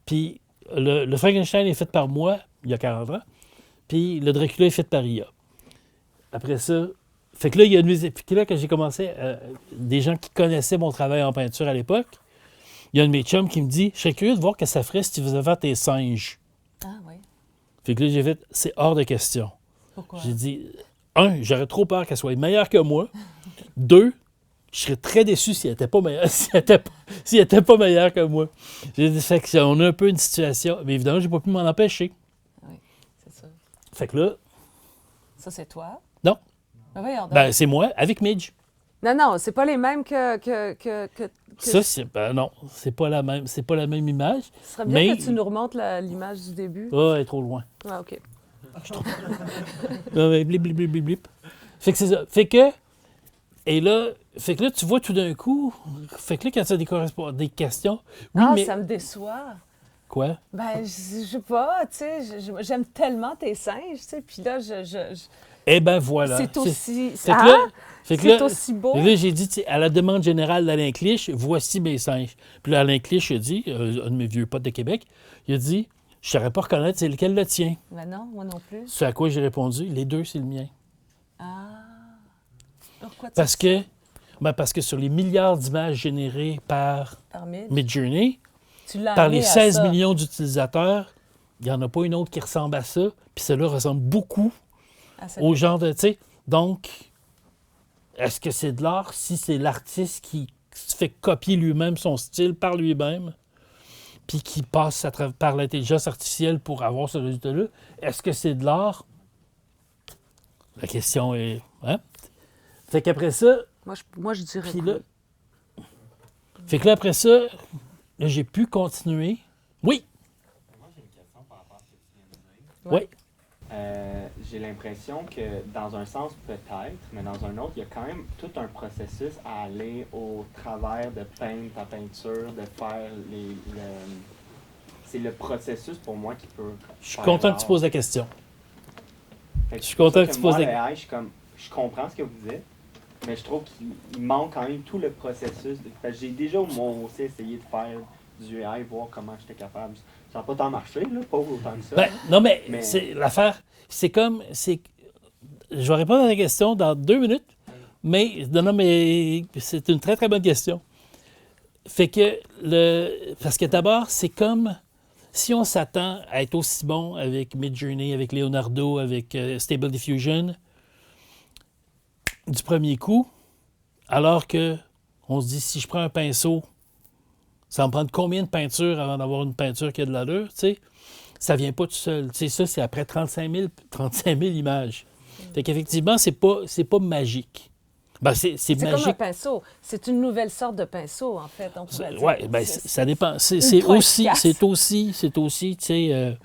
Puis le Frankenstein est fait par moi il y a 40 ans. Puis le Dracula est fait par IA. Après ça, fait que là, il y a puis là, quand j'ai commencé, des gens qui connaissaient mon travail en peinture à l'époque, il y a un de mes chums qui me dit, je serais curieux de voir ce que ça ferait si tu faisais faire tes singes. Ah oui. Fait que là, j'ai fait, c'est hors de question. Pourquoi? J'ai dit, j'aurais trop peur qu'elle soit meilleure que moi. 2, je serais très déçu si elle n'était pas meilleure, si elle était pas meilleure que moi. J'ai dit, fait que on a un peu une situation, mais évidemment, j'ai pas pu m'en empêcher. Oui, c'est ça. Fait que là, Ça, c'est toi? non, Ben voyons donc. ben c'est moi avec Midge. Non, non, c'est pas les mêmes que Ça, non, c'est pas la même image. Ce serait bien mais- que tu nous remontes l'image du début. Ah, elle est trop loin. Ah, OK. Ah, ouais, blip, blip, blip, blip, blip. Fait que c'est ça. Fait que là, tu vois tout d'un coup, fait que là, quand tu as des questions, oui, Ah, mais ça me déçoit. quoi? Ben, je sais pas, tu sais, j'aime tellement tes singes, tu sais, puis là, Eh ben voilà. c'est aussi... Fait que là, fait que c'est là- aussi beau. Et là, j'ai dit, tu sais, à la demande générale d'Alain Clich, voici mes singes. Puis là, Alain Clich a dit, un de mes vieux potes de Québec, il a dit, je ne saurais pas reconnaître c'est lequel le tien. Ben non, moi non plus. Ce à quoi j'ai répondu, les deux, c'est le mien. Ah. Pourquoi tu Parce que sur les milliards d'images générées par par Midge? Midjourney, Tu l'as par amené les à 16 ça. millions d'utilisateurs, il n'y en a pas une autre qui ressemble à ça. Puis celle-là ressemble beaucoup À cette- au genre de, tu sais, donc, est-ce que c'est de l'art si c'est l'artiste qui se fait copier lui-même son style par lui-même, puis qui passe par l'intelligence artificielle pour avoir ce résultat-là? Est-ce que c'est de l'art? La question est... Hein? Fait qu'après ça, Moi, je dirais puis que là... Fait que là, après ça, là, j'ai pu continuer. Oui! Moi, j'ai une question par rapport à ce que tu viens de dire. Oui. J'ai l'impression que, dans un sens, peut-être, mais dans un autre, il y a quand même tout un processus à aller au travers de peindre ta peinture, de faire c'est le processus pour moi qui peut. Je suis content que tu poses la question. Fait je suis content c'est que tu moi, poses le la- AI, je comprends ce que vous dites, mais je trouve qu'il manque quand même tout le processus. Fait que j'ai déjà, moi aussi, essayé de faire du AI, voir comment j'étais capable. Ça n'a pas tant marché, là, pas autant que ça. Ben, non, mais, Mais- c'est l'affaire, c'est comme... Je vais répondre à la question dans 2 minutes, mais c'est une très, très bonne question. Fait que, parce que d'abord, c'est comme... Si on s'attend à être aussi bon avec Midjourney, avec Leonardo, avec Stable Diffusion, du premier coup, alors que on se dit, si je prends un pinceau, ça va me prendre combien de peintures avant d'avoir une peinture qui a de l'allure, tu sais? Ça vient pas tout seul. Tu sais, ça, c'est après 35 000 images. Fait qu'effectivement, c'est pas magique. Ben, c'est c'est comme un magique. pinceau. C'est une nouvelle sorte de pinceau, en fait. On pourrait dire. Oui, ben, ça dépend. C'est ultra aussi, efficace. c'est aussi, tu sais,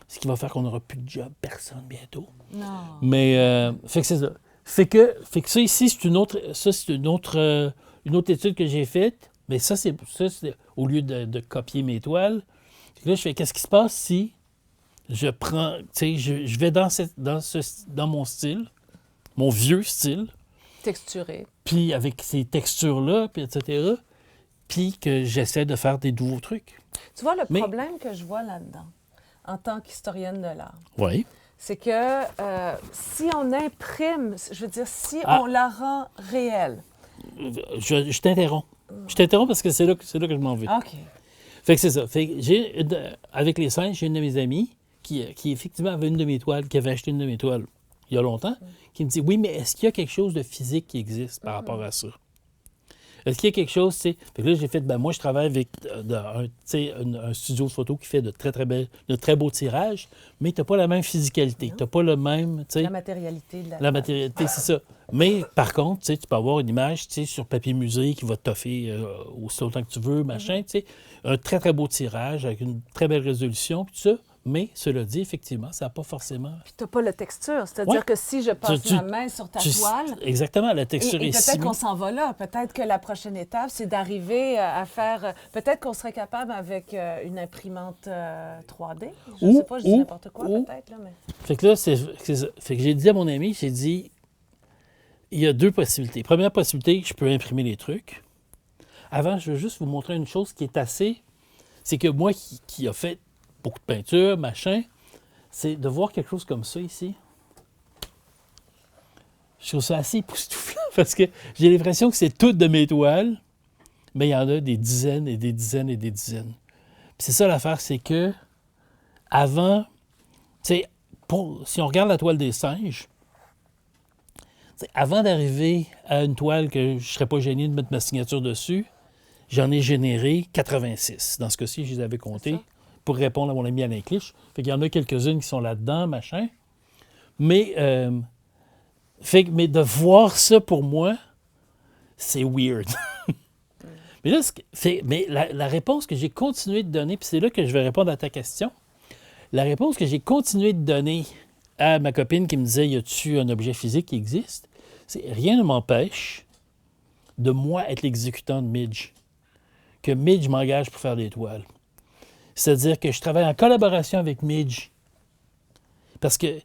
ce qui va faire qu'on n'aura plus de job, personne bientôt. Non. Mais, fait que c'est ça. Fait que ça ici, c'est une autre étude que j'ai faite. Mais ça, c'est au lieu de copier mes toiles. Fait que là, je fais, qu'est-ce qui se passe si je prends, tu sais, je vais dans mon style, mon vieux style, Texturé. puis avec ces textures-là, puis etc. puis que j'essaie de faire des nouveaux trucs. Tu vois, le Mais- problème que je vois là-dedans, en tant qu'historienne de l'art, Oui. c'est que si on imprime, je veux dire, si Ah. on la rend réelle. Je t'interromps. Je t'interromps parce que c'est là que je m'en vais. OK. Fait que c'est ça. Fait que avec les singes, j'ai une de mes amies qui effectivement avait une de mes toiles, qui avait acheté une de mes toiles il y a longtemps, qui me dit, oui, mais est-ce qu'il y a quelque chose de physique qui existe par rapport à ça? Est-ce qu'il y a quelque chose, tu sais... Fait que là, j'ai fait, moi, je travaille avec un studio de photo qui fait de très beaux tirages, mais tu n'as pas la même physicalité. Tu n'as pas le même, tu sais... La matérialité de La matérialité, c'est ça. Mais par contre, tu sais, tu peux avoir une image, tu sais, sur papier musée qui va te toffer aussi longtemps que tu veux, machin, tu sais. Un très, très beau tirage avec une très belle résolution, puis tout ça. Mais, cela dit, effectivement, ça n'a pas forcément... Puis tu n'as pas la texture. C'est-à-dire Ouais. que si je passe Tu- ma main sur ta toile... Exactement, la texture Et est peut-être qu'on si... s'en va là. Peut-être que la prochaine étape, c'est d'arriver à faire... Peut-être qu'on serait capable avec une imprimante 3D. Je ne sais pas, je dis n'importe quoi peut-être. Là, mais... Fait que là, c'est ça. Fait que j'ai dit à mon ami, j'ai dit, il y a deux possibilités. Première possibilité, je peux imprimer les trucs. Avant, je veux juste vous montrer une chose qui est assez... C'est que moi, qui a fait beaucoup de peinture, machin, c'est de voir quelque chose comme ça ici. Je trouve ça assez époustouflant parce que j'ai l'impression que c'est toutes de mes toiles, mais il y en a des dizaines et des dizaines et des dizaines. Puis c'est ça l'affaire, c'est que avant, tu sais, si on regarde la toile des singes, avant d'arriver à une toile que je ne serais pas gêné de mettre ma signature dessus, j'en ai généré 86. Dans ce cas-ci, je les avais comptés pour répondre à mon ami Alain Clich. Fait qu'il y en a quelques-unes qui sont là-dedans, machin. Mais, mais de voir ça pour moi, c'est weird. Mais là, la réponse que j'ai continué de donner, puis c'est là que je vais répondre à ta question, la réponse que j'ai continué de donner à ma copine qui me disait, y a-tu un objet physique qui existe? C'est rien ne m'empêche de moi être l'exécutant de Midge. Que Midge m'engage pour faire des toiles. C'est-à-dire que je travaille en collaboration avec Midge. Parce que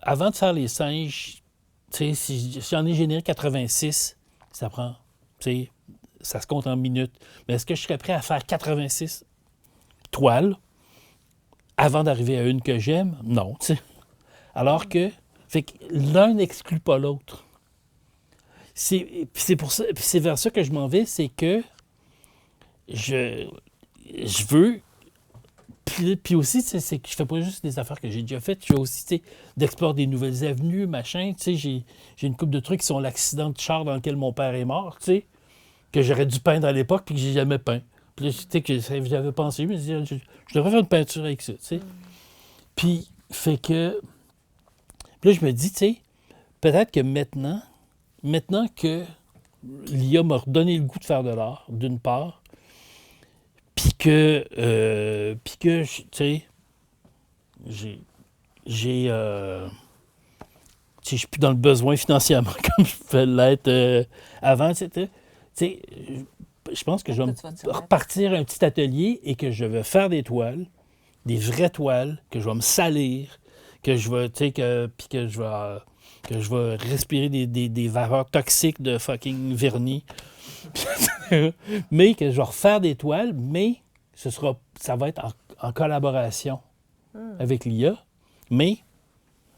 avant de faire les singes, tu sais, si j'en ai généré 86, ça prend, tu sais, ça se compte en minutes. Mais est-ce que je serais prêt à faire 86 toiles avant d'arriver à une que j'aime? Non, tu sais. Alors que, fait que l'un n'exclut pas l'autre. C'est pour ça, puis c'est vers ça que je m'en vais, c'est que je veux. Puis aussi, c'est que je fais pas juste des affaires que j'ai déjà faites, je fais aussi, tu sais, d'explorer des nouvelles avenues, machin. Tu sais, j'ai une couple de trucs qui sont l'accident de char dans lequel mon père est mort, tu sais, que j'aurais dû peindre à l'époque puis que j'ai jamais peint. Puis là, tu sais, que j'avais pensé, mais je devrais faire une peinture avec ça, tu sais. Puis, fait que... Puis là, je me dis, tu sais, peut-être que maintenant que l'IA m'a redonné le goût de faire de l'art, d'une part, puis que tu sais, je suis plus dans le besoin financièrement comme je pouvais l'être avant, tu sais, je pense que je vais me repartir un petit atelier et que je vais faire des toiles, des vraies toiles, que je vais me salir, que je vais, tu sais, puis que je vais respirer des vapeurs toxiques de fucking vernis. Mais que je vais refaire des toiles, mais ça va être en collaboration avec l'IA. Mais,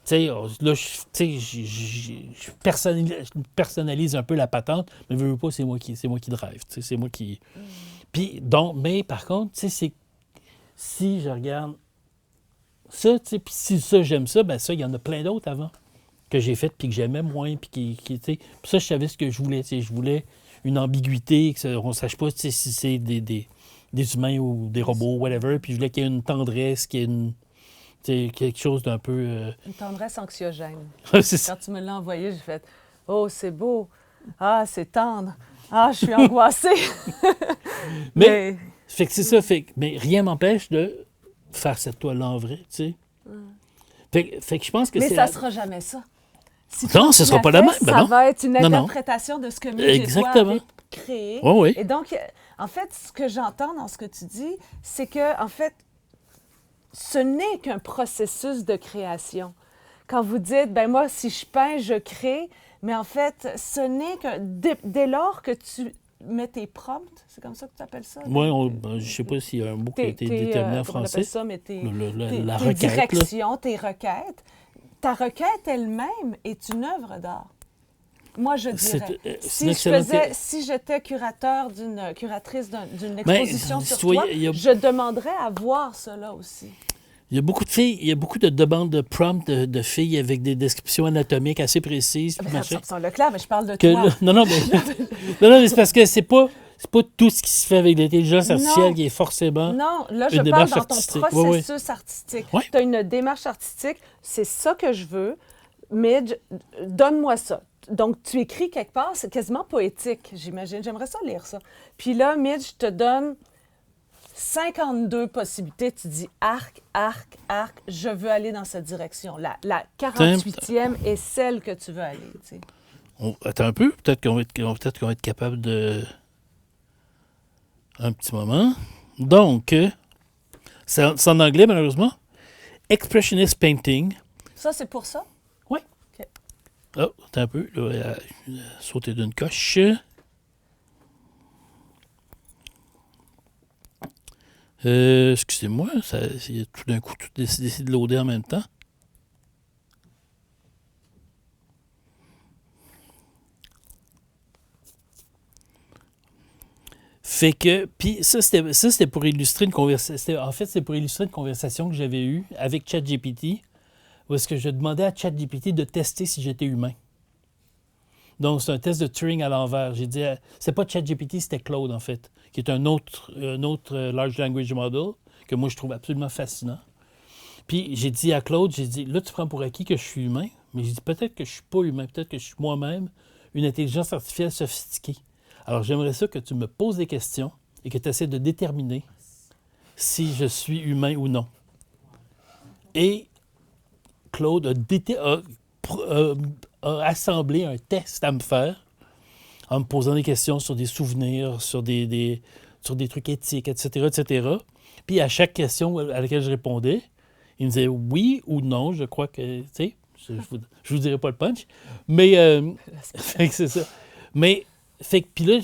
tu sais, là, je personnalise un peu la patente, mais je veux pas, c'est moi qui drive, tu sais, c'est moi qui... Puis, donc, mais par contre, tu sais, c'est... Si je regarde ça, tu sais, puis si ça, j'aime ça, ben ça, il y en a plein d'autres avant que j'ai fait puis que j'aimais moins, puis tu sais... Puis ça, je savais ce que je voulais, tu sais, je voulais une ambiguïté, qu'on ne sache pas si c'est des humains ou des robots, whatever. Puis je voulais qu'il y ait une tendresse, qu'il y ait quelque chose d'un peu... Une tendresse anxiogène. C'est ça. Quand tu me l'as envoyé, j'ai fait « Oh, c'est beau! Ah, c'est tendre! Ah, je suis angoissée! » Mais fait que c'est ça. Mais rien m'empêche de faire cette toile-là en vrai, tu sais. Fait que je pense que mais c'est... ça ne sera jamais ça. Si Non, ce ne sera pas la même. Ben ça non. va être une Non, non. interprétation de ce que Midge et toi Exactement. avez créé. Oui, oui. Et donc, en fait, ce que j'entends dans ce que tu dis, c'est que, en fait, ce n'est qu'un processus de création. Quand vous dites, ben moi, si je peins, je crée, mais en fait, ce n'est que dès lors que tu mets tes prompts, c'est comme ça que tu appelles ça? Moi, je ne sais pas s'il y a un mot qui a été déterminé en comment on français. appelle ça, mais La tes requête, directions, tes requêtes. Ta requête elle-même est une œuvre d'art. Moi, je dirais. Si j'étais curatrice d'une exposition sur toi, je demanderais à voir cela aussi. Il y a beaucoup de filles, il y a beaucoup de demandes de prompts de filles avec des descriptions anatomiques assez précises. Ça me Leclerc, mais je parle de toi. Non, mais c'est parce que c'est pas tout ce qui se fait avec l'intelligence artificielle qui est forcément. Non, là, je parle dans ton processus artistique. Oui. Tu as une démarche artistique, c'est ça que je veux, mais donne-moi ça. Donc, tu écris quelque part, c'est quasiment poétique, j'imagine. J'aimerais ça lire ça. Puis là, Midge, je te donne 52 possibilités. Tu dis arc, je veux aller dans cette direction. La 48e est celle que tu veux aller. Tu sais. Attends un peu, peut-être qu'on va être capable de. Un petit moment. Donc, c'est en anglais, malheureusement. Expressionist painting. Ça, c'est pour ça? Oui. OK. Oh, attends un peu. Là, elle a sauté d'une coche. Excusez-moi, tout d'un coup, tout décidé de loader en même temps. Fait que, puis ça, c'était pour illustrer une conversation. En fait, c'est pour illustrer une conversation que j'avais eue avec ChatGPT, où est-ce que je demandais à ChatGPT de tester si j'étais humain. Donc, c'est un test de Turing à l'envers. J'ai dit, c'est pas ChatGPT, c'était Claude, en fait, qui est un autre Large Language Model, que moi, je trouve absolument fascinant. Puis, j'ai dit à Claude, là, tu prends pour acquis que je suis humain, mais j'ai dit, peut-être que je suis pas humain, peut-être que je suis moi-même une intelligence artificielle sophistiquée. Alors, j'aimerais ça que tu me poses des questions et que tu essaies de déterminer si je suis humain ou non. Et Claude a assemblé un test à me faire en me posant des questions sur des souvenirs, sur des trucs éthiques, etc., etc. Puis à chaque question à laquelle je répondais, il me disait oui ou non. Je crois que, tu sais, je vous dirai pas le punch, mais c'est ça. Mais fait que là,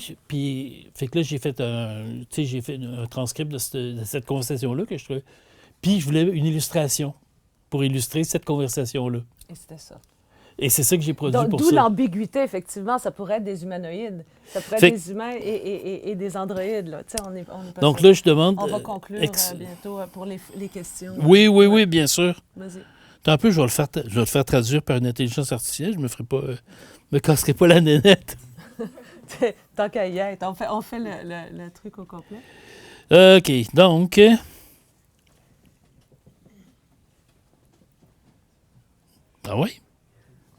j'ai fait un transcript de cette conversation-là que je trouvais. Puis je voulais une illustration pour illustrer cette conversation-là. Et c'était ça. Et c'est ça que j'ai produit pour D'où ça. l'ambiguïté, effectivement. Ça pourrait être des humanoïdes. Ça pourrait être des humains et des androïdes. Là. On est pas donc là, je demande... On va conclure bientôt pour les questions. Oui, bien sûr. Vas-y. Tant peu, je vais le faire traduire par une intelligence artificielle. Je me casserai pas la nénette. Tant qu'à y être. On fait le truc au complet. OK. Donc... Ah oui?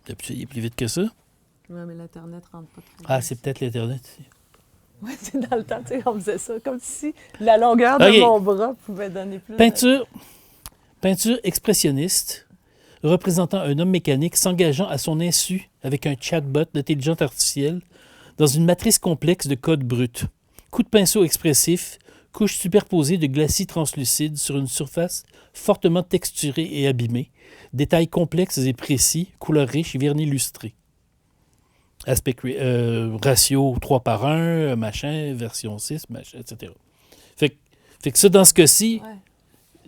D'habitude, il est plus vite que ça. Oui, mais l'Internet ne rentre pas très bien. Ah, c'est peut-être l'Internet ici. Oui, c'est dans le temps, tu sais, on faisait ça. Comme si la longueur de mon bras pouvait donner plus. Peinture expressionniste représentant un homme mécanique s'engageant à son insu avec un chatbot d'intelligence artificielle dans une matrice complexe de code brut. Coup de pinceau expressif, couche superposée de glacis translucides sur une surface fortement texturée et abîmée, détails complexes et précis, couleurs riches et vernis lustrés. Aspect ratio 3:1, machin, version 6, machin, etc. Fait que ça, dans ce cas-ci,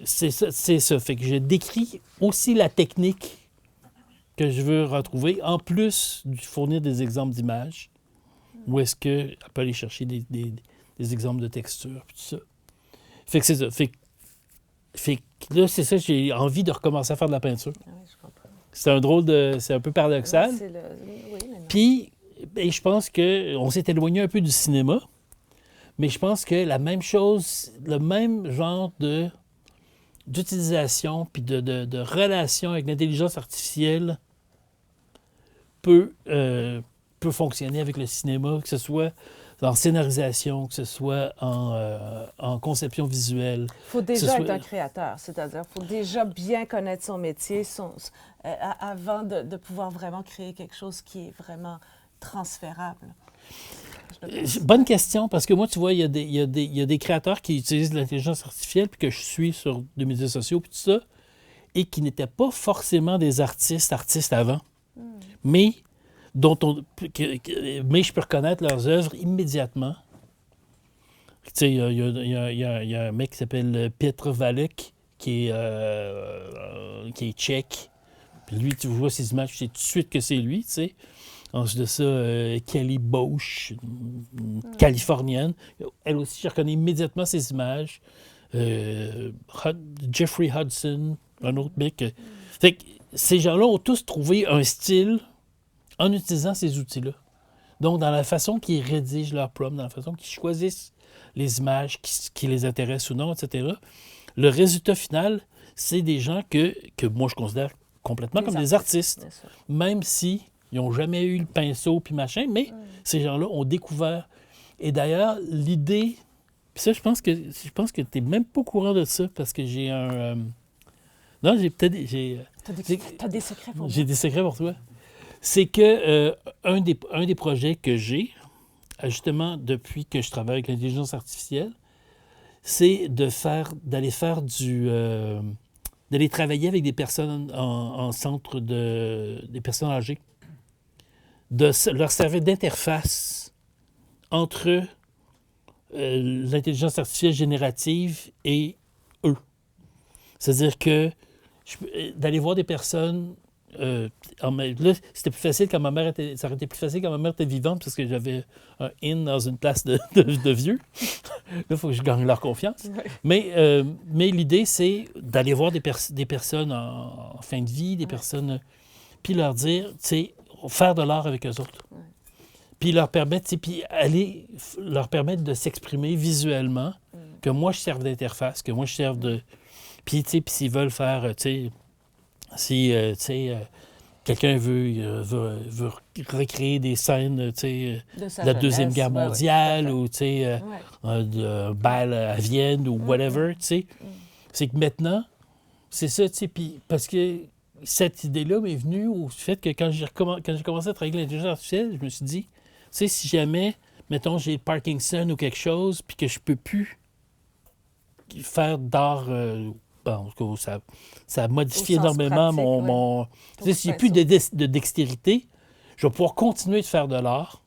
c'est ça. Fait que je décris aussi la technique que je veux retrouver, en plus de fournir des exemples d'images, où est-ce qu'elle peut aller chercher des exemples de texture, puis tout ça. Fait que c'est ça. Fait que là, c'est ça, j'ai envie de recommencer à faire de la peinture. Oui, je comprends. C'est un peu paradoxal. Puis, je pense qu'on s'est éloigné un peu du cinéma, mais je pense que la même chose, le même genre d'utilisation puis de relation avec l'intelligence artificielle peut fonctionner avec le cinéma, que ce soit en scénarisation, que ce soit en conception visuelle. Il faut déjà être un créateur, c'est-à-dire qu'il faut déjà bien connaître son métier avant de pouvoir vraiment créer quelque chose qui est vraiment transférable. Bonne question, parce que moi, tu vois, il y a des créateurs qui utilisent l'intelligence artificielle puis que je suis sur des médias sociaux puis tout ça, et qui n'étaient pas forcément des artistes avant, mais mais je peux reconnaître leurs œuvres immédiatement. Tu sais, il y a un mec qui s'appelle Petr Valek, qui est tchèque. Puis lui, tu vois ses images, tu sais tout de suite que c'est lui, tu sais. Ensuite de ça, Kelly Bosch, une californienne. Elle aussi, je reconnais immédiatement ses images. Jeffrey Hudson, un autre mec. Fait que ces gens-là ont tous trouvé un style en utilisant ces outils-là. Donc, dans la façon qu'ils rédigent leur prompt, dans la façon qu'ils choisissent les images qui les intéressent ou non, etc., le résultat final, c'est des gens que moi, je considère complètement comme des artistes. Même si ils n'ont jamais eu le pinceau puis machin, mais ces gens-là ont découvert. Et d'ailleurs, l'idée... Puis ça, je pense que tu n'es même pas au courant de ça, parce que j'ai un... non, j'ai peut-être... T'as des secrets pour moi. J'ai des secrets pour toi. C'est que un des projets que j'ai, justement, depuis que je travaille avec l'intelligence artificielle, c'est d'aller travailler avec des personnes en centre des personnes âgées, de leur servir d'interface entre l'intelligence artificielle générative et eux. C'est-à-dire que d'aller voir des personnes... là, c'était plus facile quand ma mère était... Ça aurait été plus facile quand ma mère était vivante, parce que j'avais un in dans une place de vieux. Là, il faut que je gagne leur confiance. Ouais. Mais l'idée, c'est d'aller voir des personnes en fin de vie, des personnes... Puis leur dire, tu sais, faire de l'art avec eux autres. Ouais. Puis leur permettre de s'exprimer visuellement, que moi, je serve d'interface, que moi, je serve de... Puis, tu sais, s'ils veulent faire, tu sais, si, quelqu'un veut recréer des scènes, tu sais, de la Deuxième Guerre mondiale, ou, tu sais, de bal à Vienne, ou whatever, tu sais. C'est que maintenant, c'est ça, tu sais, puis parce que cette idée-là m'est venue au fait que quand j'ai commencé à travailler avec l'intelligence artificielle, je me suis dit, tu sais, si jamais, mettons, j'ai Parkinson ou quelque chose, puis que je peux plus faire d'art... bon, ça a modifié énormément mon... Tu sais, s'il n'y a plus de dextérité, je vais pouvoir continuer de faire de l'art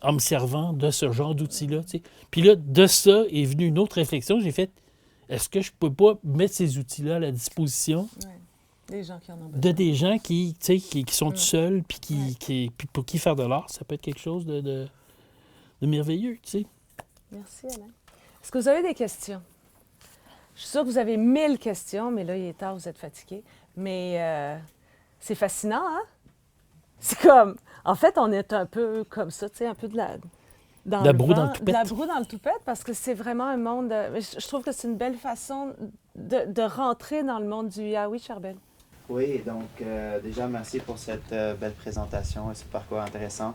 en me servant de ce genre d'outils-là. Tu sais. Puis là, de ça est venue une autre réflexion. J'ai fait, est-ce que je ne peux pas mettre ces outils-là à la disposition des gens qui en ont besoin. De des gens qui sont tout seuls, puis puis pour qui faire de l'art, ça peut être quelque chose de merveilleux, tu sais. Merci, Alain. Est-ce que vous avez des questions? Je suis sûre que vous avez 1000 questions, mais là, il est tard, vous êtes fatigués. Mais c'est fascinant, hein? C'est comme... En fait, on est un peu comme ça, tu sais, un peu de la... la broue dans le toupette. De la broue dans le toupette, parce que c'est vraiment un monde... Je trouve que c'est une belle façon de rentrer dans le monde du IA. Oui, Charbel? Oui, donc déjà, merci pour cette belle présentation et ce parcours intéressant.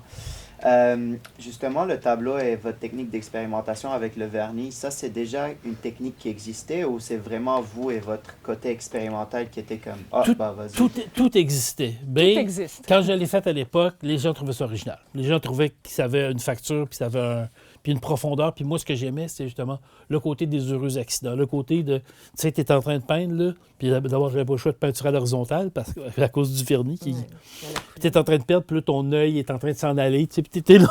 Justement, le tableau et votre technique d'expérimentation avec le vernis, ça, c'est déjà une technique qui existait, ou c'est vraiment vous et votre côté expérimental qui était comme... Ah, vas-y. Tout existait. Ben, tout existe. Quand je l'ai fait à l'époque, les gens trouvaient ça original. Les gens trouvaient que ça avait une facture, puis ça avait puis une profondeur. Puis moi, ce que j'aimais, c'était justement le côté des heureux accidents. Le côté de... Tu sais, tu es en train de peindre, là, puis d'abord, j'avais pas le choix de peinture à l'horizontale à cause du vernis. Tu es en train de perdre, puis là, ton œil est en train de s'en aller, tu sais, puis tu es là.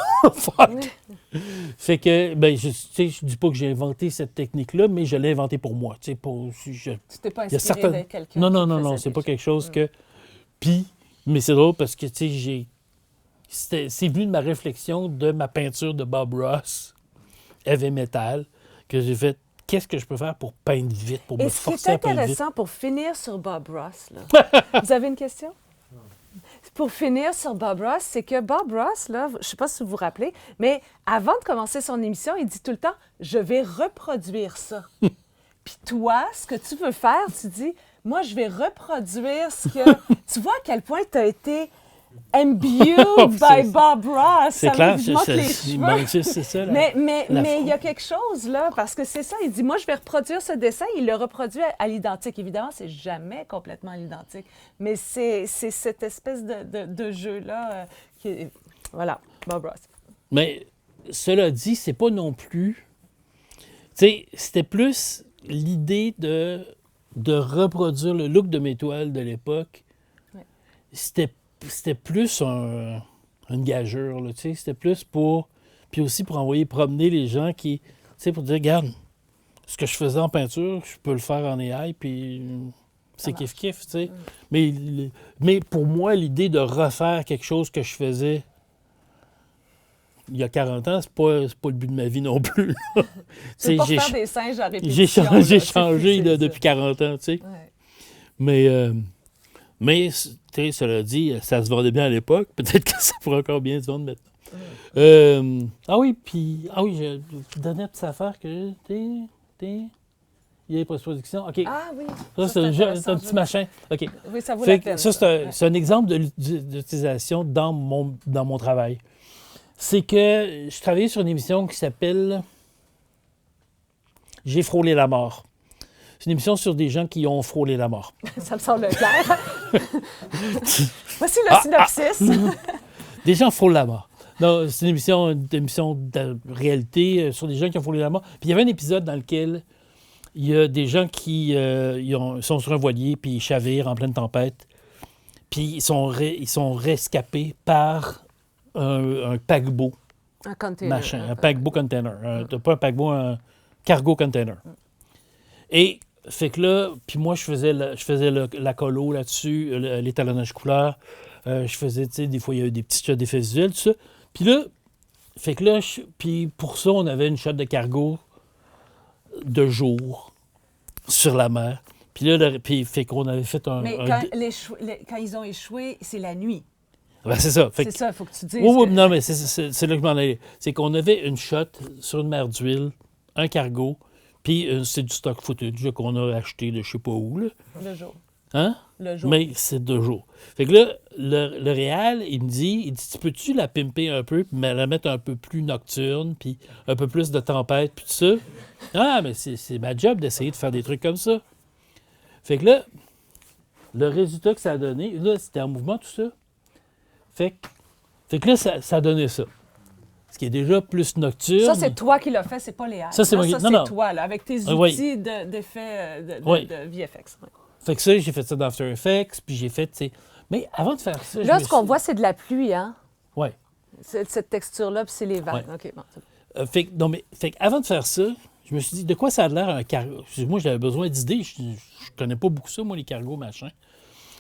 Fait que, je dis pas que j'ai inventé cette technique-là, mais je l'ai inventée pour moi. Tu t'es pas inspiré de quelqu'un? Non, c'est pas quelque chose que... Puis, mais c'est drôle parce que, tu sais, c'est venu de ma réflexion de ma peinture de Bob Ross, Heavy Metal, que j'ai fait, qu'est-ce que je peux faire pour peindre vite, pour me forcer à peindre vite. Et ce qui est intéressant, pour finir sur Bob Ross, là, vous avez une question? Pour finir sur Bob Ross, c'est que Bob Ross, là, je ne sais pas si vous vous rappelez, mais avant de commencer son émission, il dit tout le temps « Je vais reproduire ça ». Puis toi, ce que tu veux faire, tu dis « Moi, je vais reproduire ce que… » Tu vois à quel point tu as été imbued by Bob Ross. C'est clair, c'est ça. Mais il y a quelque chose, là, parce que c'est ça, il dit « Moi, je vais reproduire ce dessin ». Il le reproduit à l'identique. Évidemment, c'est jamais complètement à l'identique, mais c'est cette espèce de jeu-là qui est... Voilà, Bob Ross. Mais cela dit, c'est pas non plus... Tu sais, c'était plus l'idée de reproduire le look de mes toiles de l'époque. Ouais. C'était c'était plus une gageure, là, tu sais. C'était plus pour... Puis aussi pour envoyer promener les gens qui... Tu sais, pour dire, regarde, ce que je faisais en peinture, je peux le faire en AI, puis c'est kiff-kiff, tu sais. Mais pour moi, l'idée de refaire quelque chose que je faisais il y a 40 ans, c'est pas le but de ma vie non plus. C'est pas J'ai- faire des singes à répétition. J'ai là, changé c'est depuis 40 ans, tu sais. Ouais. Mais tu sais, cela dit, ça se vendait bien à l'époque. Peut-être que ça pourrait encore bien se vendre maintenant. J'ai une dernière petite affaire que j'ai. Il y a les post-production. OK. Ah oui. Ça, c'est intéressant, un petit machin. OK. Oui, ça vaut Fait la que peine. ça, c'est un exemple d'utilisation dans mon travail. C'est que je travaillais sur une émission qui s'appelle J'ai frôlé la mort. C'est une émission sur des gens qui ont frôlé la mort. Ça me semble clair. Voici le synopsis. Des gens frôlent la mort. Non, c'est une émission de réalité sur des gens qui ont frôlé la mort. Puis il y avait un épisode dans lequel il y a des gens qui sont sur un voilier puis ils chavirent en pleine tempête. Puis ils sont rescapés par un paquebot, Un container. machin, un paquebot container. Pas un paquebot, un cargo container. Et fait que là, puis moi, je faisais la colo là-dessus, l'étalonnage couleur. Je faisais, tu sais, des fois, il y a eu des petits shots d'effets visuels, tout ça. Puis là, fait que là, puis pour ça, on avait une shot de cargo de jour sur la mer. Puis là, puis fait qu'on avait fait un... Mais quand ils ont échoué, c'est la nuit. Ben, c'est ça. C'est ça, il faut que tu dises. Oui, que- non, mais c'est là que je m'en allais. C'est qu'on avait une shot sur une mer d'huile, un cargo, puis c'est du stock footage qu'on a acheté de je sais pas où, là. Le jour. Hein? Le jour. Mais c'est 2 jours. Fait que là, le réal, il me dit, tu peux-tu la pimper un peu, puis la mettre un peu plus nocturne, puis un peu plus de tempête, puis tout ça? Ah, mais c'est ma job d'essayer de faire des trucs comme ça. Fait que là, le résultat que ça a donné, là, c'était en mouvement, tout ça. Fait que là, ça a donné ça. Ce qui est déjà plus nocturne. Ça, c'est toi qui l'as fait, c'est pas Léa. Ça, c'est moi qui- Ça, non, c'est non. toi, là, avec tes outils Oui. d'effets Oui. de VFX. Ouais. Fait que ça, j'ai fait ça dans After Effects, puis j'ai fait, tu sais... Mais avant de faire ça, Là, ce qu'on voit, c'est de la pluie, hein? Oui. Cette texture-là, puis c'est les vagues. Ouais. OK, bon. c'est bon. Fait qu'avant de faire ça, je me suis dit, de quoi ça a l'air un cargo? Moi, j'avais besoin d'idées. Je connais pas beaucoup ça, moi, les cargos, machin.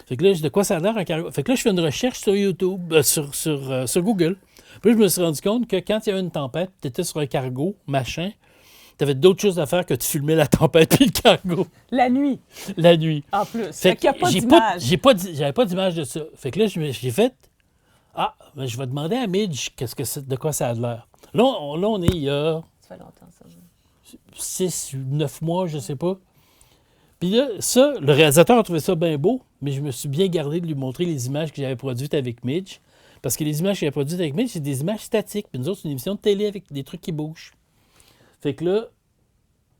Fait que là, de quoi ça a l'air un cargo? Fait que là, je fais une recherche sur YouTube, sur Google. Puis là, je me suis rendu compte que quand il y avait une tempête, tu étais sur un cargo, machin, tu avais d'autres choses à faire que de filmer la tempête puis le cargo La nuit, la nuit. en plus. Fait Fait qu'il n'y a pas j'ai d'image. j'avais pas d'image de ça. Fait que là, j'ai fait, ben, je vais demander à Midge de quoi ça a l'air. Là, on est il y a Ça fait longtemps, ça. 6 ou 9 mois, je sais pas. Puis là, ça, le réalisateur a trouvé ça bien beau, mais je me suis bien gardé de lui montrer les images que j'avais produites avec Midge. Parce que les images que j'avais produites avec Midge, c'est des images statiques. Puis nous autres, c'est une émission de télé avec des trucs qui bougent. Fait que là,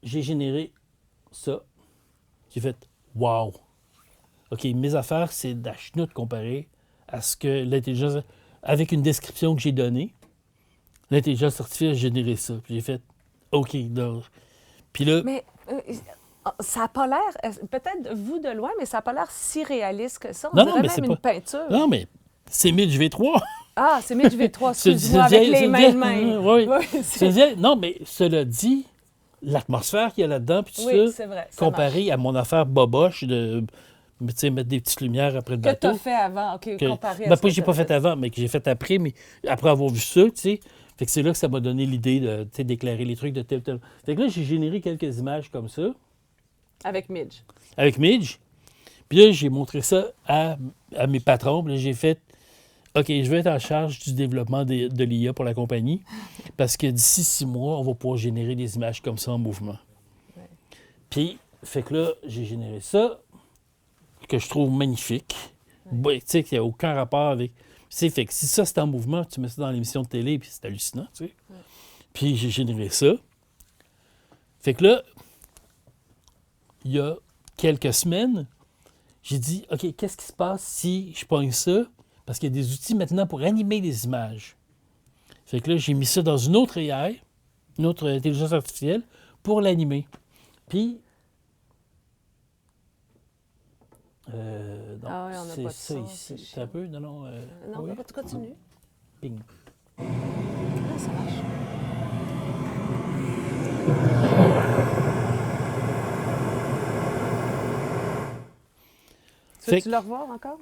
j'ai généré ça. J'ai fait « Wow! » OK, mes affaires, c'est de la chenoute comparé à ce que l'intelligence... Avec une description que j'ai donnée, l'intelligence artificielle a généré ça. Puis j'ai fait « OK. » donc. Puis là... Mais ça n'a pas l'air, peut-être vous de loin, mais ça n'a pas l'air si réaliste que ça. On Non, dirait non, mais même c'est une pas- peinture. Non, mais c'est Midge V3. Ah, c'est Midge V3, C'est- excuse-moi, c'est avec vieille- les c'est mêmes vieille- mains. Oui. Oui, C'est vieille. Non, mais cela dit, l'atmosphère qu'il y a là-dedans, puis tout oui, ça, c'est vrai. ça comparé à mon affaire boboche de tu sais, mettre des petites lumières après le marche. Que tu bateau. as fait avant, OK, que- comparé à ben, ce pas que j'ai t'as pas fait avant, mais que j'ai fait après, mais après avoir vu ça, tu sais. Fait que c'est là que ça m'a donné l'idée de, tu sais, d'éclairer les trucs de tel. Fait que là, j'ai généré quelques images comme ça, Avec Midge. avec Midge. Puis là, j'ai montré ça à mes patrons. Puis là, j'ai fait OK, je vais être en charge du développement de l'IA pour la compagnie parce que d'ici 6 mois, on va pouvoir générer des images comme ça en mouvement. Ouais. Puis, fait que là, j'ai généré ça que je trouve magnifique. Ouais, tu sais, qu'il n'y a aucun rapport avec... Tu sais, fait que si ça, c'est en mouvement, tu mets ça dans l'émission de télé, puis c'est hallucinant, tu sais. Ouais. Puis j'ai généré ça. Fait que là, il y a quelques semaines, j'ai dit, OK, qu'est-ce qui se passe si je pogne ça? Parce qu'il y a des outils maintenant pour animer des images. Fait que là, j'ai mis ça dans une autre AI, une autre intelligence artificielle, pour l'animer. Puis, Non, Ah oui, on n'a c'est pas de ça son, ici. c'est C'est un chiant. peu, non. Non, oui. tu continues. Ping. Ah, ça marche. Fait Veux-tu le revoir encore?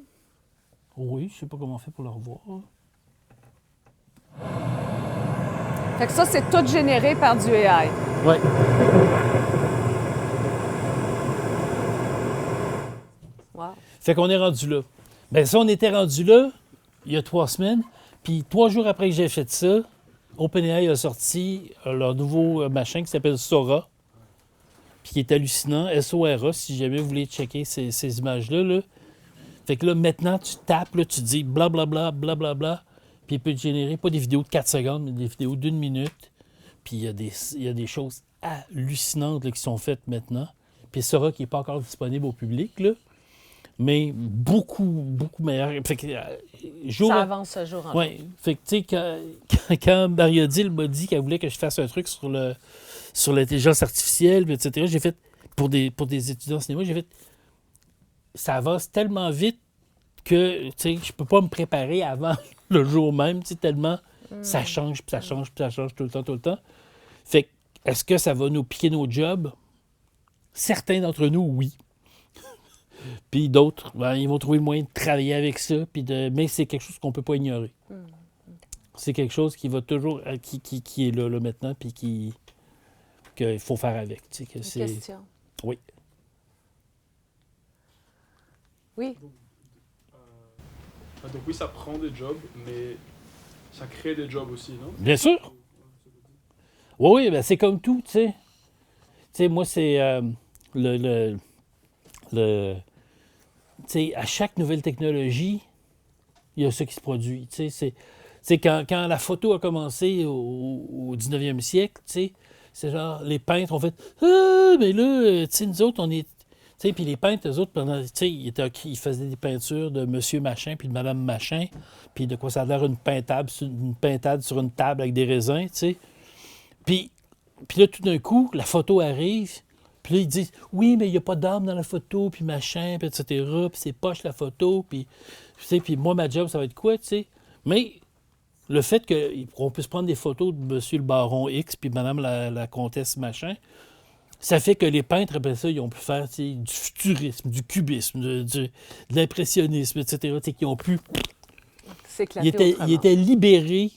Oui, je sais pas comment on fait pour le revoir. Fait que ça, c'est tout généré par du AI. Ouais. Wow. Fait qu'on est rendu là. Bien, ça, on était rendu là il y a 3 semaines. Puis 3 jours après que j'ai fait ça, OpenAI a sorti leur nouveau machin qui s'appelle Sora. Puis qui est hallucinant. SORA, si jamais vous voulez checker ces images-là. Là. Fait que là, maintenant, tu tapes, là, tu dis blablabla, blablabla. Puis il peut te générer pas des vidéos de 4 secondes, mais des vidéos d'1 minute. Puis il y a des choses hallucinantes là, qui sont faites maintenant. Puis Sora qui n'est pas encore disponible au public, là. Mais beaucoup, beaucoup meilleur. Fait que, jour Ça avance ce jour en jour. ouais. Fait que, tu sais, quand Mariodil m'a dit qu'elle voulait que je fasse un truc sur l'intelligence artificielle, etc., j'ai fait, pour des étudiants en cinéma, j'ai fait, ça avance tellement vite que, tu sais, je peux pas me préparer avant le jour même, tu sais, tellement ça change, puis ça change, puis ça change tout le temps. Fait que, est-ce que ça va nous piquer nos jobs? Certains d'entre nous, oui. Puis d'autres, ben, ils vont trouver le moyen de travailler avec ça, mais c'est quelque chose qu'on ne peut pas ignorer. C'est quelque chose qui va toujours, qui est là maintenant, puis qu'il faut faire avec. Tu sais, que Une question. Oui. Oui. Donc oui, ça prend des jobs, mais ça crée des jobs aussi, non? Bien sûr. Oui, ben c'est comme tout, tu sais. Tu sais, moi, c'est tu sais, à chaque nouvelle technologie, il y a ça qui se produit. Tu sais, c'est quand la photo a commencé au 19e siècle, tu sais, c'est genre, les peintres ont fait « Ah, mais là, tu sais, nous autres, on est... » Tu sais, puis les peintres, eux autres, pendant, tu sais, ils faisaient des peintures de Monsieur Machin puis de Madame Machin, puis de quoi ça a l'air une pintade sur une table avec des raisins, tu sais. Puis là, tout d'un coup, la photo arrive, puis là, ils disent « Oui, mais il n'y a pas d'âme dans la photo, puis machin, puis etc., puis c'est poche la photo, puis... » Tu sais, puis moi, ma job, ça va être quoi, tu sais? Mais le fait qu'on puisse prendre des photos de Monsieur le baron X, puis Madame la comtesse machin, ça fait que les peintres, après ça, ils ont pu faire tu sais, du futurisme, du cubisme, de l'impressionnisme, etc., tu sais, qui ont pu... C'est Ils étaient libérés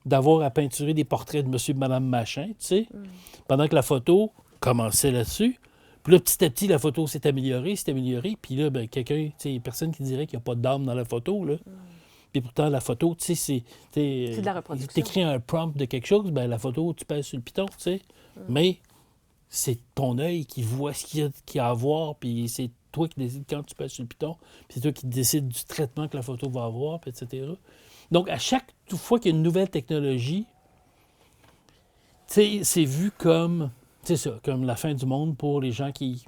d'avoir à peinturer des portraits de Monsieur et Madame machin, tu sais, pendant que la photo commençait là-dessus. Puis là, petit à petit, la photo s'est améliorée, puis là, ben, quelqu'un, tu sais, personne qui dirait qu'il n'y a pas d'âme dans la photo, là. Puis pourtant, la photo, tu sais, c'est de la reproduction. Tu écris un prompt de quelque chose, ben la photo, tu pèses sur le piton, tu sais. Mais c'est ton œil qui voit ce qu'il y a à voir, puis c'est toi qui décides quand tu pèses sur le piton, puis c'est toi qui décides du traitement que la photo va avoir, puis etc. Donc, à chaque fois qu'il y a une nouvelle technologie, tu sais, c'est vu comme... C'est ça, comme la fin du monde pour les gens qui...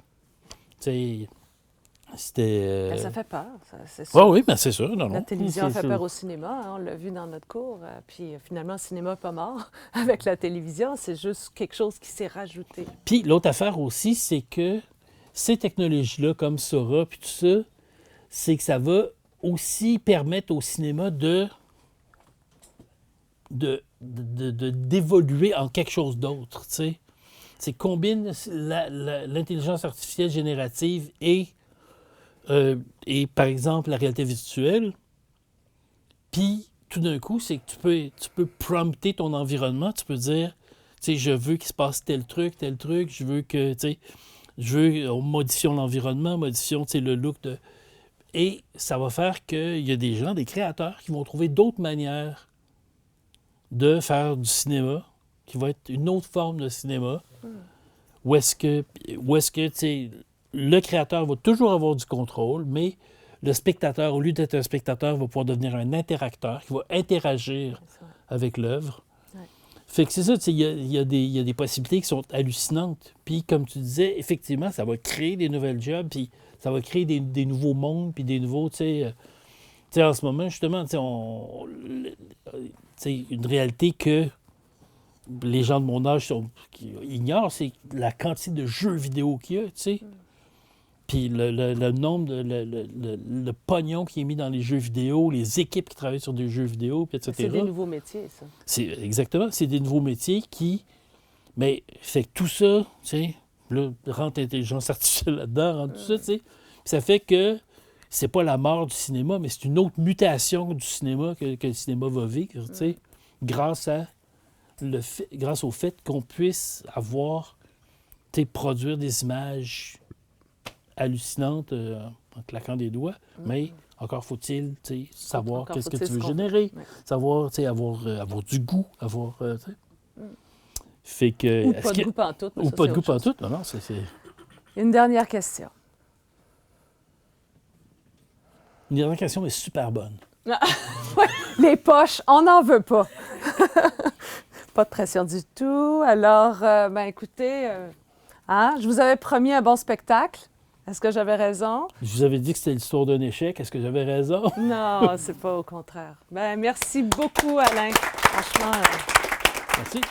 Tu sais, c'était... Ben, ça fait peur, c'est sûr. Oui, bien c'est sûr. Non, La non. télévision C'est fait peur au cinéma, hein, on l'a vu dans notre cours. Puis finalement, le cinéma n'est pas mort avec la télévision, c'est juste quelque chose qui s'est rajouté. Puis l'autre affaire aussi, c'est que ces technologies-là, comme Sora, puis tout ça, c'est que ça va aussi permettre au cinéma d'évoluer en quelque chose d'autre, tu sais. C'est combine l'intelligence artificielle générative et, par exemple, la réalité virtuelle. Puis, tout d'un coup, c'est que tu peux prompter ton environnement. Tu peux dire, tu sais, je veux qu'il se passe tel truc, je veux que, tu sais, modifions l'environnement, modifions, tu sais, le look de... Et ça va faire qu'il y a des gens, des créateurs, qui vont trouver d'autres manières de faire du cinéma, qui va être une autre forme de cinéma, où est-ce que tu sais, le créateur va toujours avoir du contrôle, mais le spectateur, au lieu d'être un spectateur, va pouvoir devenir un interacteur qui va interagir avec l'œuvre. Ouais. Fait que c'est ça, tu sais, il y a des possibilités qui sont hallucinantes. Puis, comme tu disais, effectivement, ça va créer des nouvelles jobs, puis ça va créer des nouveaux mondes, puis des nouveaux, tu sais, en ce moment, justement, tu sais, une réalité que les gens de mon âge ignorent, c'est la quantité de jeux vidéo qu'il y a, tu sais. Puis le nombre, le pognon qui est mis dans les jeux vidéo, les équipes qui travaillent sur des jeux vidéo, puis etc. C'est des nouveaux métiers, ça. Exactement, c'est des nouveaux métiers qui... Mais fait que tout ça, tu sais, là, rentre l'intelligence artificielle là-dedans, rentre tout ça, tu sais. Puis ça fait que c'est pas la mort du cinéma, mais c'est une autre mutation du cinéma que le cinéma va vivre, tu sais, grâce au fait qu'on puisse avoir, tu sais, produire des images hallucinantes en claquant des doigts, mais encore faut-il, tu sais, savoir Encore qu'est-ce que faut-il tu veux se générer, ouais. savoir, tu sais, avoir du goût, avoir, tu sais. Fait que... Ou pas de goût pantoute. mais Ou ça, pas c'est de goût autre chose. pantoute, non, c'est... Une dernière question. Une dernière question, mais super bonne. Ouais, les poches, on n'en veut pas. Pas de pression du tout. Alors, ben écoutez, je vous avais promis un bon spectacle. Est-ce que j'avais raison? Je vous avais dit que c'était l'histoire d'un échec. Est-ce que j'avais raison? Non, c'est pas au contraire. Ben merci beaucoup, Alain. Franchement. Merci.